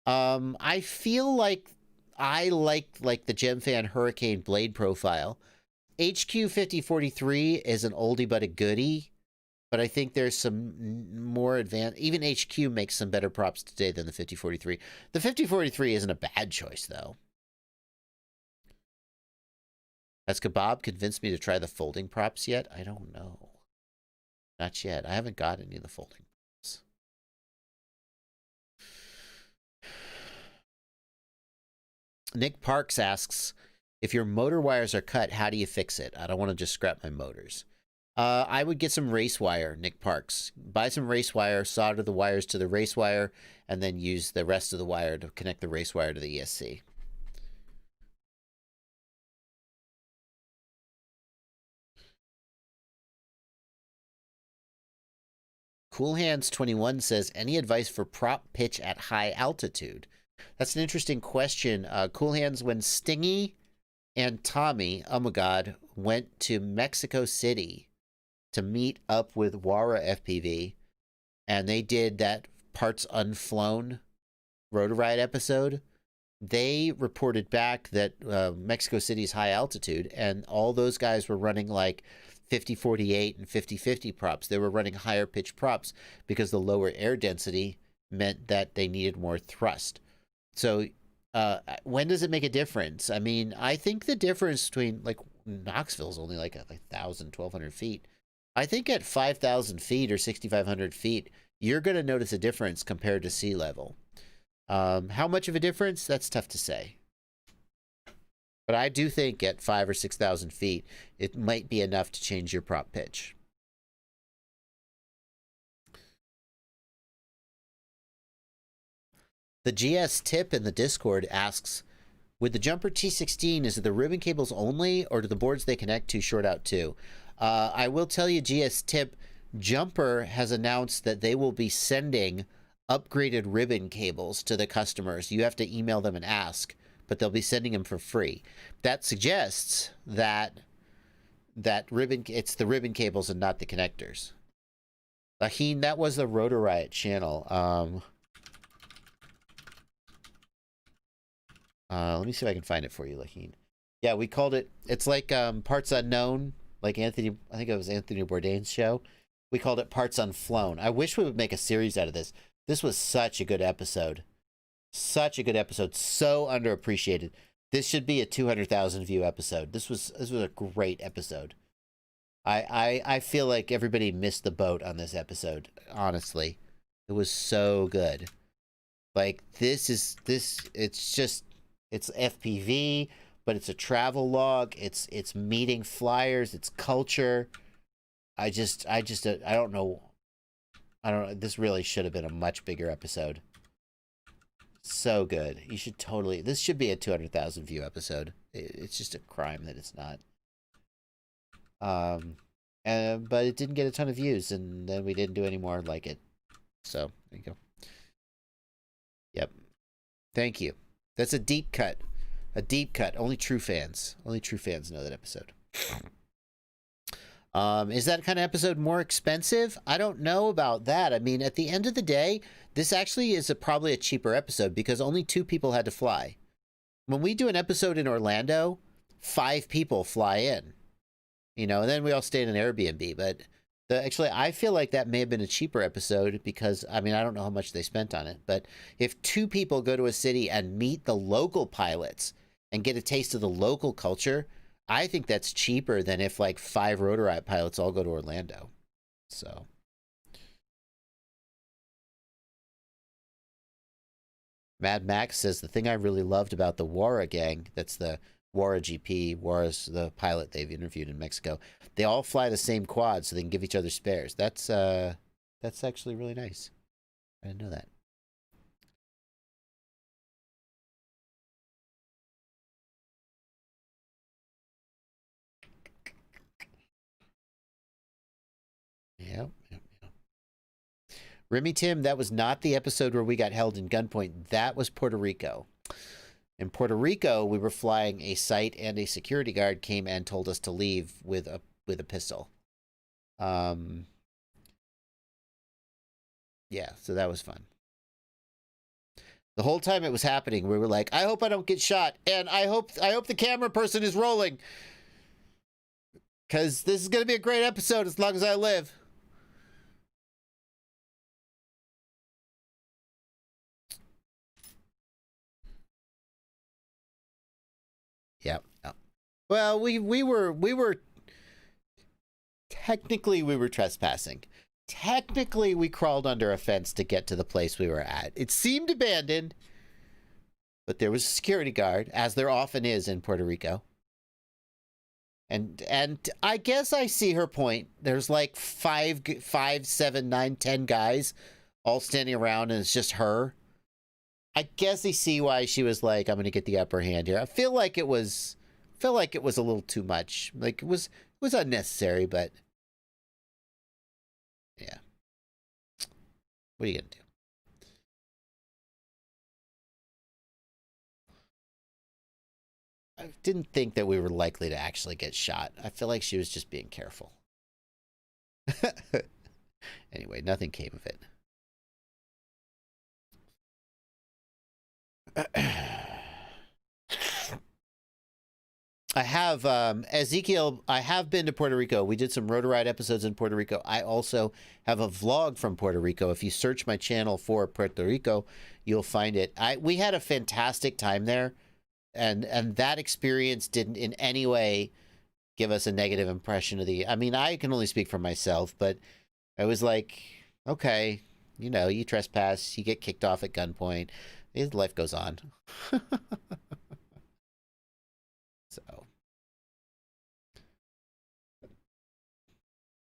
I feel like I like the GemFan Hurricane blade profile. HQ 5043 is an oldie but a goodie, but I think there's some more advanced. Even HQ makes some better props today than the 5043. The 5043 isn't a bad choice, though. Has Kebab convinced me to try the folding props yet? I don't know. Not yet. I haven't got any of the folding props. Nick Parks asks, if your motor wires are cut, how do you fix it? I don't want to just scrap my motors. I would get some race wire, Nick Parks. Buy some race wire, solder the wires to the race wire, and then use the rest of the wire to connect the race wire to the ESC. Cool Hands 21 says, any advice for prop pitch at high altitude? That's an interesting question. Cool Hands, when Stingy and Tommy, oh my God, went to Mexico City to meet up with Wara FPV, and they did that Parts Unflown Rotor Ride episode, they reported back that Mexico City's high altitude, and all those guys were running like 50-48 and 50-50 props. They were running higher pitch props because the lower air density meant that they needed more thrust. So when does it make a difference? I mean, I think the difference between, like, Knoxville's only like 1,000, 1,200 feet. I think at 5,000 feet or 6,500 feet, you're going to notice a difference compared to sea level. How much of a difference? That's tough to say. But I do think at 5,000 or 6,000 feet, it might be enough to change your prop pitch. The GS tip in the Discord asks, with the Jumper T16, is it the ribbon cables only, or do the boards they connect to short out too? I will tell you, GS tip, Jumper has announced that they will be sending upgraded ribbon cables to the customers. You have to email them and ask, but they'll be sending them for free. That suggests that it's the ribbon cables and not the connectors. Laheen, that was the Rotor Riot channel. Let me see if I can find it for you, Laheen. Yeah, we called it, it's like Parts Unknown, like Anthony, I think it was Anthony Bourdain's show. We called it Parts Unflown. I wish we would make a series out of this. This was such a good episode. Such a good episode. So underappreciated. This should be a 200,000 view episode. This was a great episode. I feel like everybody missed the boat on this episode, honestly. It was so good. Like, it's FPV, but it's a travel log. It's meeting flyers. It's culture. I don't know. This really should have been a much bigger episode. So good. You should totally, this should be a 200,000 view episode. It's just a crime that it's not. But it didn't get a ton of views, and then we didn't do any more like it. So, there you go. Yep. Thank you. That's a deep cut. A deep cut. Only true fans know that episode. Is that kind of episode more expensive? I don't know about that. I mean, at the end of the day, this actually is probably a cheaper episode because only 2 people had to fly. When we do an episode in Orlando, 5 people fly in. You know, and then we all stay in an Airbnb. But actually, I feel like that may have been a cheaper episode because, I mean, I don't know how much they spent on it. But if 2 people go to a city and meet the local pilots and get a taste of the local culture, I think that's cheaper than if like 5 Rotor Riot pilots all go to Orlando. So. Mad Max says the thing I really loved about the Wara gang, that's the Wara GP, Wara's the pilot they've interviewed in Mexico. They all fly the same quad so they can give each other spares. That's actually really nice. I didn't know that. Yep. Remy Tim, that was not the episode where we got held in gunpoint. That was Puerto Rico. In Puerto Rico, we were flying a site, and a security guard came and told us to leave with a pistol. Yeah, so that was fun. The whole time it was happening, we were like, I hope I don't get shot, and I hope the camera person is rolling. Because this is going to be a great episode as long as I live. Yep. Well, we were technically we were trespassing. Technically, we crawled under a fence to get to the place we were at. It seemed abandoned, but there was a security guard, as there often is in Puerto Rico. And I guess I see her point. There's like 5, 7, 9, 10 guys all standing around, and it's just her. I guess I see why she was like, I'm going to get the upper hand here. I feel like it was a little too much. Like it was unnecessary, but yeah. What are you going to do? I didn't think that we were likely to actually get shot. I feel like she was just being careful. Anyway, nothing came of it. I have, Ezekiel, I have been to Puerto Rico. We did some Rotor Riot episodes in Puerto Rico. I also have a vlog from Puerto Rico. If you search my channel for Puerto Rico, you'll find it. We had a fantastic time there, and that experience didn't in any way give us a negative impression of I mean, I can only speak for myself, but I was like, okay, you know, you trespass, you get kicked off at gunpoint. Life goes on.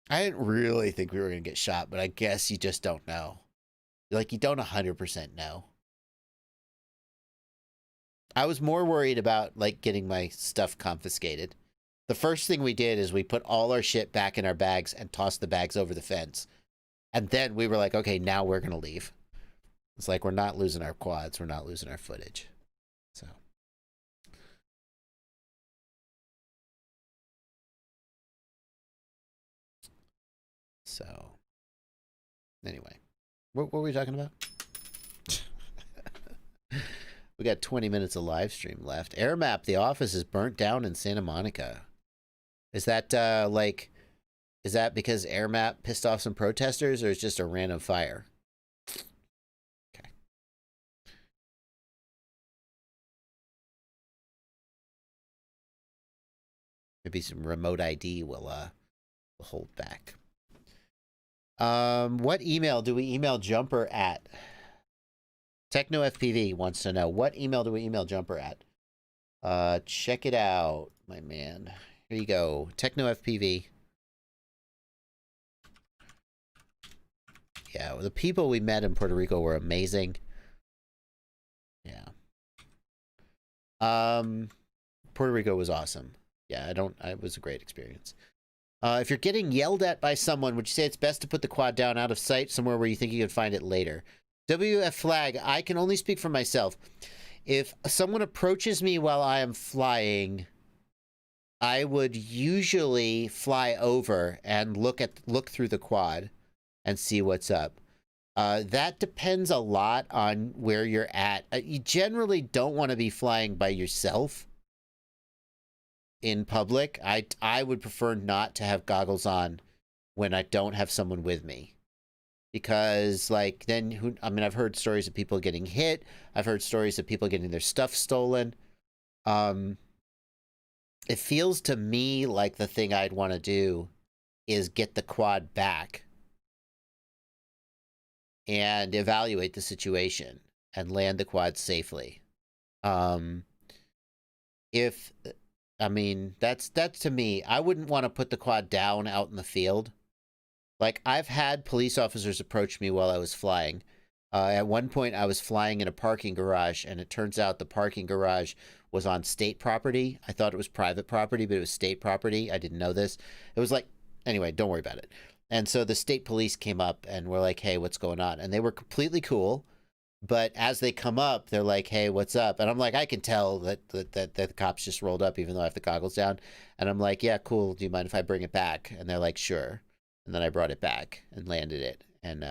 I didn't really think we were going to get shot, but I guess you just don't know. Like, you don't 100% know. I was more worried about, like, getting my stuff confiscated. The first thing we did is we put all our shit back in our bags and tossed the bags over the fence. And then we were like, okay, now we're going to leave. It's like, we're not losing our quads. We're not losing our footage. So, anyway, what were we talking about? We got 20 minutes of live stream left. Air map, the office is burnt down in Santa Monica. Is that, is that because air map pissed off some protesters, or is it just a random fire? Okay. Maybe some remote ID will hold back. What email do we email Jumper at? TechnoFPV wants to know, what email do we email Jumper at? Check it out, my man. Here you go, TechnoFPV. Yeah, the people we met in Puerto Rico were amazing. Yeah. Puerto Rico was awesome. Yeah, it was a great experience. If you're getting yelled at by someone, would you say it's best to put the quad down out of sight somewhere where you think you can find it later? WF flag, I can only speak for myself. If someone approaches me while I am flying, I would usually fly over and look through the quad and see what's up. That depends a lot on where you're at. You generally don't want to be flying by yourself in public. I would prefer not to have goggles on when I don't have someone with me, because like then I've heard stories of people getting hit. I've heard stories of people getting their stuff stolen. It feels to me like the thing I'd want to do is get the quad back and evaluate the situation and land the quad safely. That's to me, I wouldn't want to put the quad down out in the field. Like, I've had police officers approach me while I was flying. At one point, I was flying in a parking garage, and it turns out the parking garage was on state property. I thought it was private property, but it was state property. I didn't know this. It was like, anyway, don't worry about it. And so the state police came up and were like, hey, what's going on? And they were completely cool. But as they come up, they're like, hey, what's up? And I'm like, I can tell that the cops just rolled up, even though I have the goggles down. And I'm like, yeah, cool. Do you mind if I bring it back? And they're like, sure. And then I brought it back and landed it and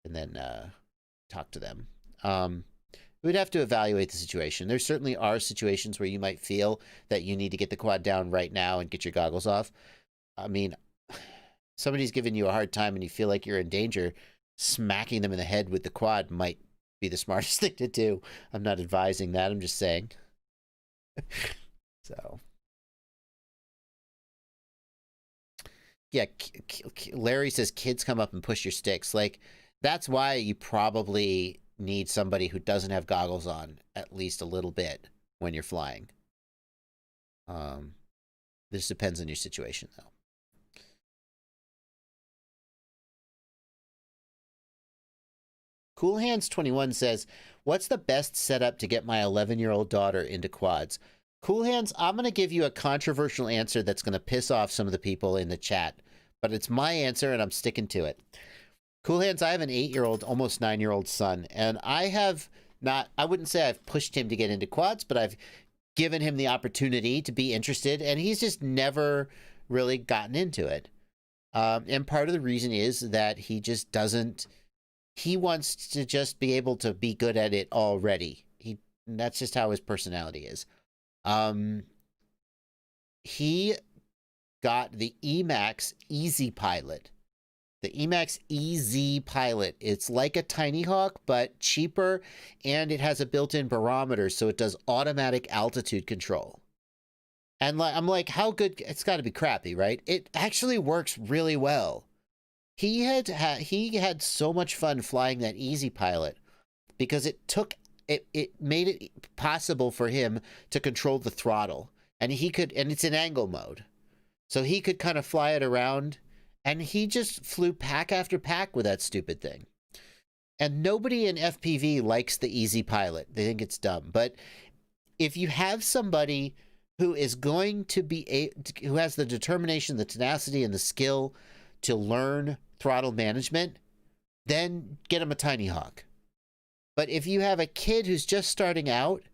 then talked to them. We'd have to evaluate the situation. There certainly are situations where you might feel that you need to get the quad down right now and get your goggles off. I mean, somebody's giving you a hard time and you feel like you're in danger, smacking them in the head with the quad might be the smartest thing to do. I'm not advising that. I'm just saying. So, yeah, Larry says kids come up and push your sticks. Like, that's why you probably need somebody who doesn't have goggles on at least a little bit when you're flying. This depends on your situation, though. Cool Hands 21 says, what's the best setup to get my 11-year-old daughter into quads? Cool Hands, I'm going to give you a controversial answer that's going to piss off some of the people in the chat, but it's my answer and I'm sticking to it. Cool Hands, I have an 8-year-old, almost 9-year-old son, and I wouldn't say I've pushed him to get into quads, but I've given him the opportunity to be interested, and he's just never really gotten into it. And part of the reason is that he just doesn't... He wants to just be able to be good at it already. That's just how his personality is. He got the Emax Easy Pilot. The Emax Easy Pilot. It's like a Tiny Hawk, but cheaper, and it has a built-in barometer, so it does automatic altitude control. And I'm like, how good? It's got to be crappy, right? It actually works really well. He had so much fun flying that Easy Pilot because it made it possible for him to control the throttle, and it's in angle mode. So he could kind of fly it around, and he just flew pack after pack with that stupid thing. And nobody in FPV likes the easy pilot. They think it's dumb. But if you have somebody who is going to be who has the determination, the tenacity, and the skill to learn throttle management, then get him a Tiny Hawk. But if you have a kid who's just starting out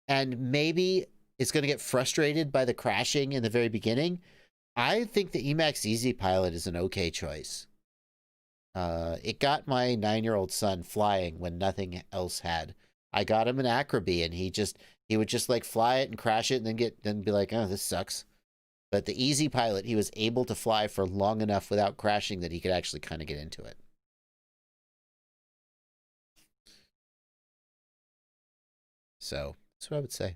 and maybe is going to get frustrated by the crashing in the very beginning, I think the Emax Easy Pilot is an okay choice. It got my 9-year-old son flying when nothing else had. I got him an Acrobee, and he would just like fly it and crash it, and then be like, oh, this sucks. But the Easy Pilot, he was able to fly for long enough without crashing that he could actually kind of get into it. So that's what I would say.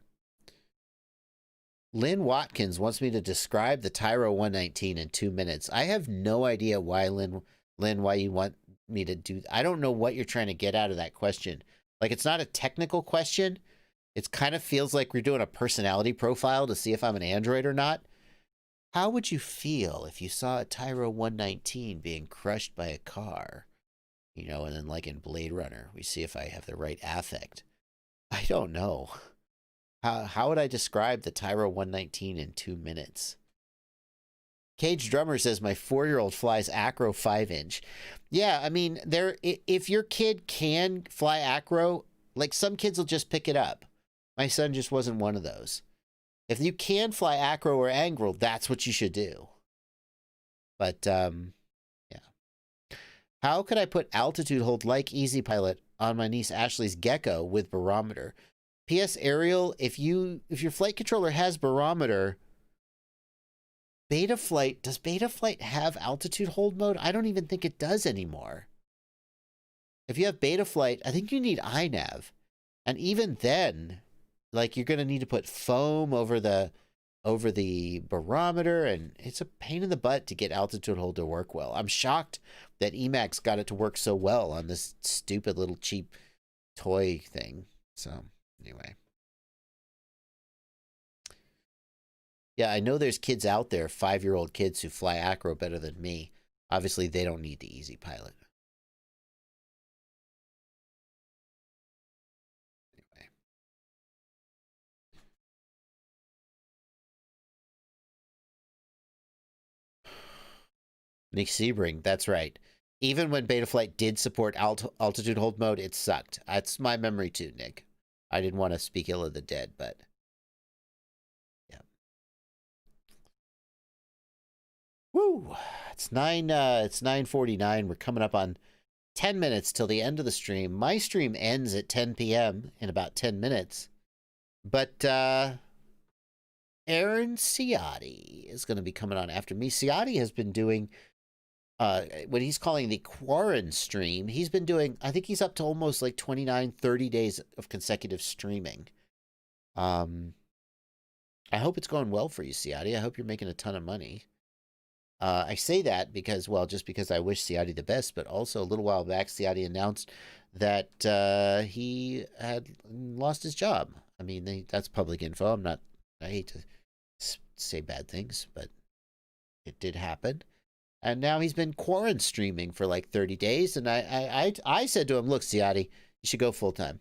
Lynn Watkins wants me to describe the Tyro 119 in 2 minutes. I have no idea why, Lynn, why you want me to do. I don't know what you're trying to get out of that question. Like, it's not a technical question. It kind of feels like we're doing a personality profile to see if I'm an android or not. How would you feel if you saw a Tyro 119 being crushed by a car? You know, and then like in Blade Runner, we see if I have the right affect. I don't know. How would I describe the Tyro 119 in 2 minutes? Cage Drummer says, my 4-year-old flies Acro 5-inch. Yeah, I mean, if your kid can fly Acro, like some kids will just pick it up. My son just wasn't one of those. If you can fly Acro or Angle, that's what you should do. But, yeah. How could I put altitude hold like Easy Pilot on my niece Ashley's Gecko with barometer? P.S. Ariel, if your flight controller has barometer, Betaflight, does Betaflight have altitude hold mode? I don't even think it does anymore. If you have Betaflight, I think you need iNav. And even then, like, you're going to need to put foam over the barometer, and it's a pain in the butt to get altitude hold to work well. I'm shocked that Emax got it to work so well on this stupid little cheap toy thing. So, anyway. Yeah, I know there's kids out there, 5-year-old kids who fly Acro better than me. Obviously, they don't need the Easy Pilot. Anyway. Nick Sebring, that's right. Even when Betaflight did support altitude hold mode, it sucked. That's my memory too, Nick. I didn't want to speak ill of the dead, but yeah. Woo! It's 9:49. We're coming up on 10 minutes till the end of the stream. My stream ends at 10 p.m. in about 10 minutes. But Aaron Ciotti is going to be coming on after me. Ciotti has been doing what he's calling the Quarren stream. He's been doing, I think he's up to almost like 29, 30 days of consecutive streaming. I hope it's going well for you, Ciotti. I hope you're making a ton of money. I say that because, well, just because I wish Ciotti the best, but also a little while back, Ciotti announced that he had lost his job. I mean, that's public info. I hate to say bad things, but it did happen. And now he's been quarantine streaming for like 30 days. And I said to him, look, Ciotti, you should go full time.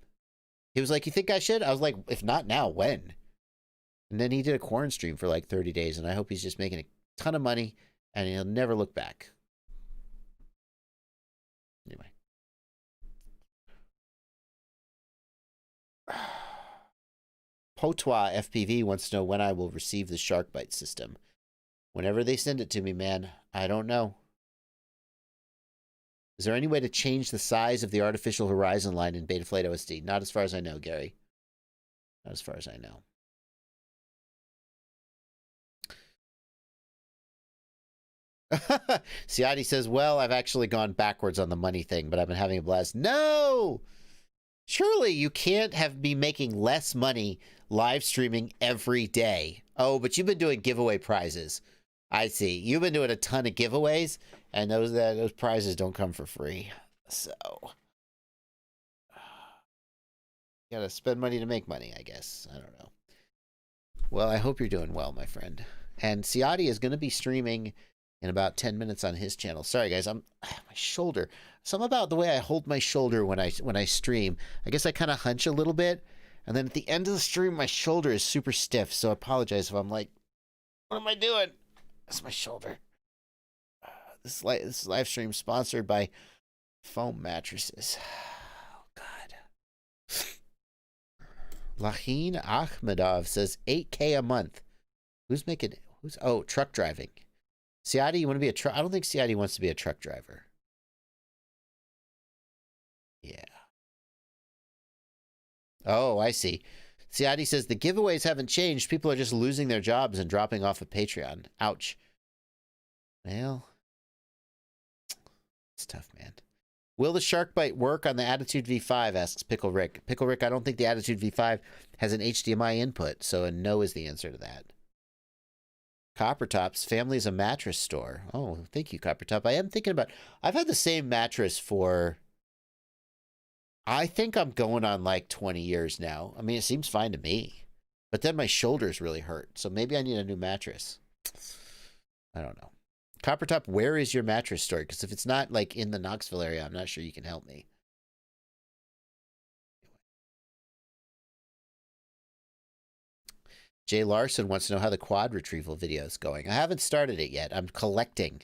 He was like, you think I should? I was like, if not now, when? And then he did a quarantine stream for like 30 days. And I hope he's just making a ton of money and he'll never look back. Anyway. Potois FPV wants to know when I will receive the Shark Bite system. Whenever they send it to me, man, I don't know. Is there any way to change the size of the artificial horizon line in Betaflight OSD? Not as far as I know, Gary. Not as far as I know. Ciotti says, well, I've actually gone backwards on the money thing, but I've been having a blast. No! Surely you can't be making less money live streaming every day. Oh, but you've been doing giveaway prizes. I see. You've been doing a ton of giveaways, and those prizes don't come for free. So, you gotta spend money to make money, I guess. I don't know. Well, I hope you're doing well, my friend. And Ciati is going to be streaming in about 10 minutes on his channel. Sorry, guys. My shoulder. Something about the way I hold my shoulder when I stream. I guess I kind of hunch a little bit. And then at the end of the stream, my shoulder is super stiff. So I apologize if I'm like, what am I doing? That's my shoulder. This live stream sponsored by foam mattresses. Oh, God. Lahin Ahmedov says 8K a month. Oh, truck driving. Ciati, you want to be a truck? I don't think Ciati wants to be a truck driver. Yeah. Oh, I see. Ciati says the giveaways haven't changed. People are just losing their jobs and dropping off of Patreon. Ouch. Well, it's tough, man. Will the shark bite work on the Attitude V5? Asks Pickle Rick. Pickle Rick, I don't think the Attitude V5 has an HDMI input, so a no is the answer to that. Coppertop's family is a mattress store. Oh, thank you, Coppertop. I am thinking about... I've had the same mattress for... I think I'm going on like 20 years now. I mean, it seems fine to me. But then my shoulders really hurt, so maybe I need a new mattress. I don't know. Coppertop, where is your mattress store? Because if it's not like in the Knoxville area, I'm not sure you can help me. Jay Larson wants to know how the quad retrieval video is going. I haven't started it yet. I'm collecting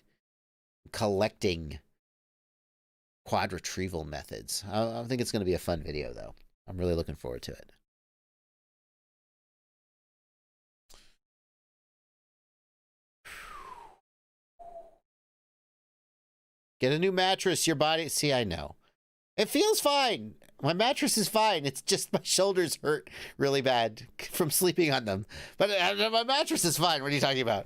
quad retrieval methods. I think it's going to be a fun video, though. I'm really looking forward to it. Get a new mattress. Your body... See, I know. It feels fine. My mattress is fine. It's just my shoulders hurt really bad from sleeping on them. But my mattress is fine. What are you talking about?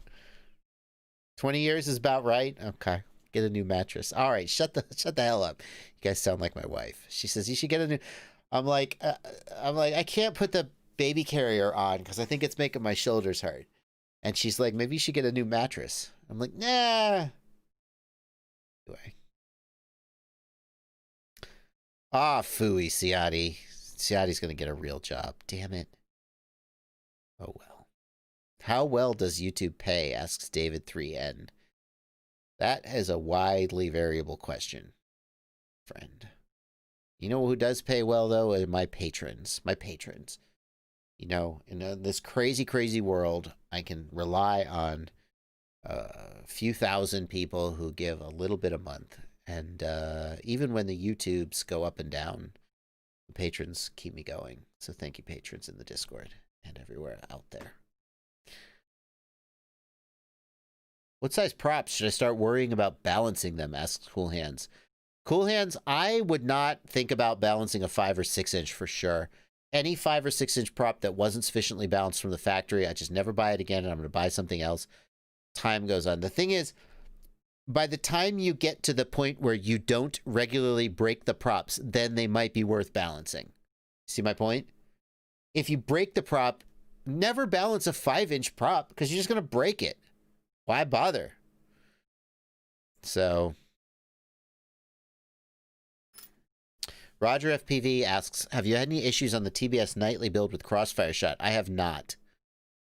20 years is about right? Okay. Get a new mattress. All right. Shut the hell up. You guys sound like my wife. She says, you should get a new... I'm like, I can't put the baby carrier on because I think it's making my shoulders hurt. And she's like, maybe you should get a new mattress. I'm like, nah. Anyway. Ah, phooey, Ciati. Ciati's going to get a real job. Damn it. Oh, well. How well does YouTube pay? Asks David 3N. That is a widely variable question, friend. You know who does pay well, though? Are my patrons. My patrons. You know, in this crazy, crazy world, I can rely on a few thousand people who give a little bit a month. And even when the YouTubes go up and down, the patrons keep me going. So thank you, patrons in the Discord and everywhere out there. What size props should I start worrying about balancing them? Asks Cool Hands. Cool Hands, I would not think about balancing a 5 or 6 inch for sure. Any 5 or 6 inch prop that wasn't sufficiently balanced from the factory, I just never buy it again, and I'm going to buy something else. Time goes on. The thing is, by the time you get to the point where you don't regularly break the props, then they might be worth balancing. See my point? If you break the prop, never balance a 5-inch prop because you're just going to break it. Why bother? So, Roger FPV asks, have you had any issues on the TBS nightly build with Crossfire Shot? I have not.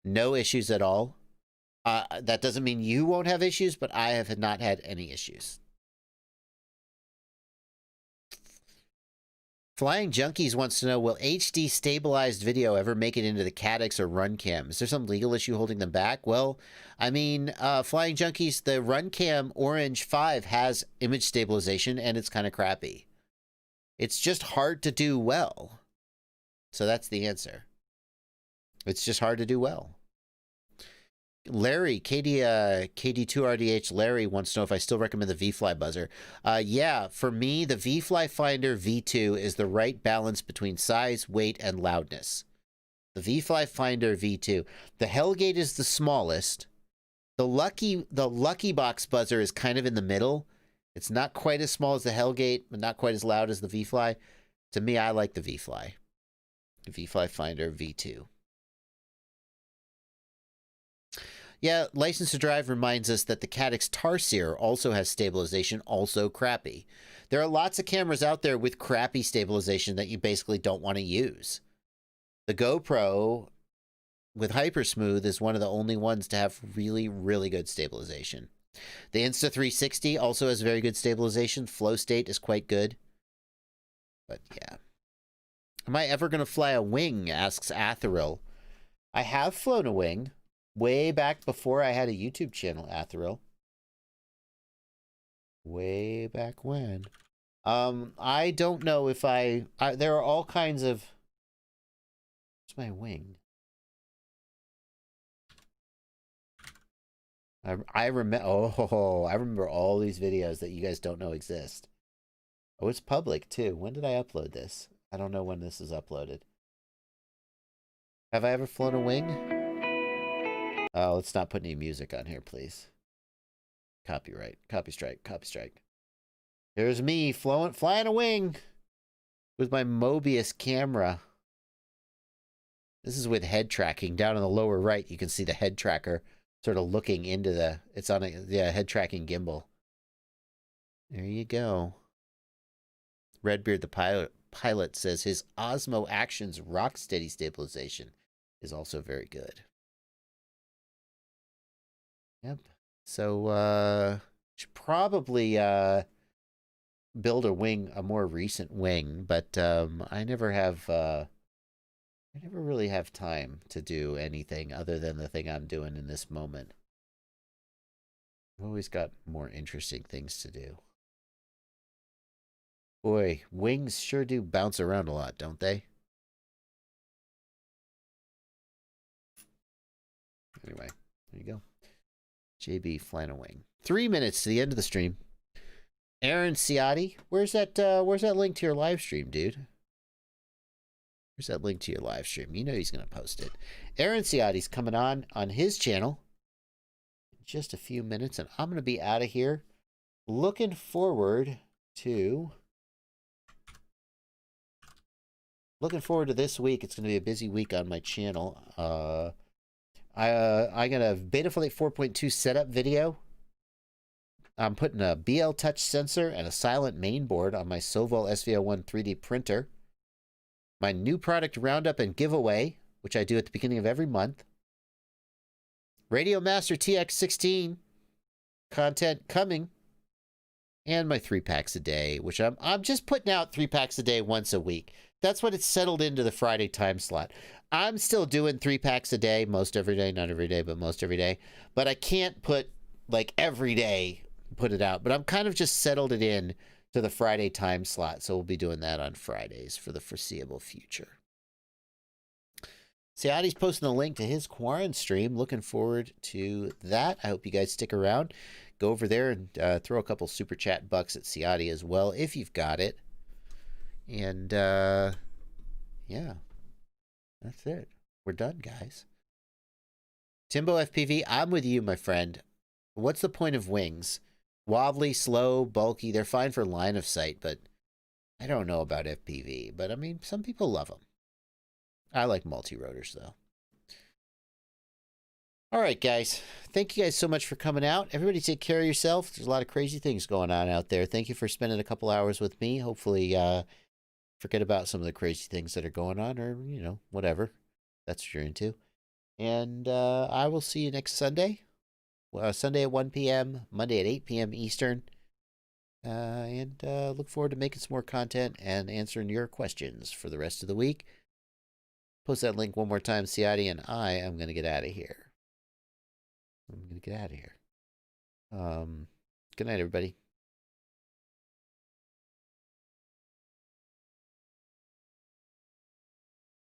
No issues at all. That doesn't mean you won't have issues, but I have not had any issues. Flying Junkies wants to know, will HD stabilized video ever make it into the Caddx or RunCam? Is there some legal issue holding them back? Well, I mean, Flying Junkies, the RunCam Orange 5 has image stabilization, and it's kind of crappy. It's just hard to do well. So that's the answer. It's just hard to do well. Larry, KD2RDH Larry wants to know if I still recommend the V-Fly buzzer. Yeah, for me, the V-Fly Finder V2 is the right balance between size, weight, and loudness. The V-Fly Finder V2. The Hellgate is the smallest. The Lucky Box buzzer is kind of in the middle. It's not quite as small as the Hellgate, but not quite as loud as the V-Fly. To me, I like the V-Fly. The V-Fly Finder V2. Yeah, License to Drive reminds us that the Caddx Tarsier also has stabilization, also crappy. There are lots of cameras out there with crappy stabilization that you basically don't want to use. The GoPro with Hypersmooth is one of the only ones to have really, really good stabilization. The Insta360 also has very good stabilization. Flow state is quite good. But yeah. Am I ever going to fly a wing? Asks Atheril. I have flown a wing way back before I had a YouTube channel, Atheril. Way back when. I don't know if there are all kinds of... Where's my wing? I remember. Oh, I remember all these videos that you guys don't know exist. Oh, it's public too. When did I upload this? I don't know when this is uploaded. Have I ever flown a wing? Oh, let's not put any music on here, please. Copyright, copy strike, copy strike. Here's me flying a wing with my Mobius camera. This is with head tracking. Down on the lower right, you can see the head tracker sort of looking into the... It's on a head tracking gimbal. There you go. Redbeard the pilot says his Osmo Actions rock steady stabilization is also very good. Yep. So should probably build a more recent wing, but I never really have time to do anything other than the thing I'm doing in this moment. I've always got more interesting things to do. Boy, wings sure do bounce around a lot, don't they? Anyway, there you go. JB flying a wing. 3 minutes to the end of the stream. Aaron Ciotti, where's that link to your live stream, dude? Where's that link to your live stream? You know he's going to post it. Aaron Ciotti's coming on his channel in just a few minutes, and I'm going to be out of here. Looking forward to this week. It's going to be a busy week on my channel. I got a Betaflight 4.2 setup video. I'm putting a BL Touch sensor and a silent mainboard on my Sovol SVO1 3D printer. My new product roundup and giveaway, which I do at the beginning of every month. Radio Master TX16 content coming. And my 3-packs a day, which I'm just putting out 3-packs a day once a week. That's what it's settled into the Friday time slot. I'm still doing 3-packs a day, most every day, not every day, but most every day. But I can't put, like, every day, put it out. But I'm kind of just settled it in to the Friday time slot. So we'll be doing that on Fridays for the foreseeable future. Ciotti's posting a link to his Quarren stream. Looking forward to that. I hope you guys stick around. Go over there and throw a couple super chat bucks at Ciotti as well, if you've got it. And, yeah. That's it. We're done, guys. Timbo FPV, I'm with you, my friend. What's the point of wings? Wobbly, slow, bulky, they're fine for line of sight, but I don't know about FPV. But, I mean, some people love them. I like multi-rotors, though. All right, guys. Thank you guys so much for coming out. Everybody take care of yourself. There's a lot of crazy things going on out there. Thank you for spending a couple hours with me. Hopefully, forget about some of the crazy things that are going on, or, you know, whatever. That's what you're into. And I will see you next Sunday. Sunday at 1 p.m., Monday at 8 p.m. Eastern. And look forward to making some more content and answering your questions for the rest of the week. Post that link one more time, Ciotti, and I am going to get out of here. Good night, everybody.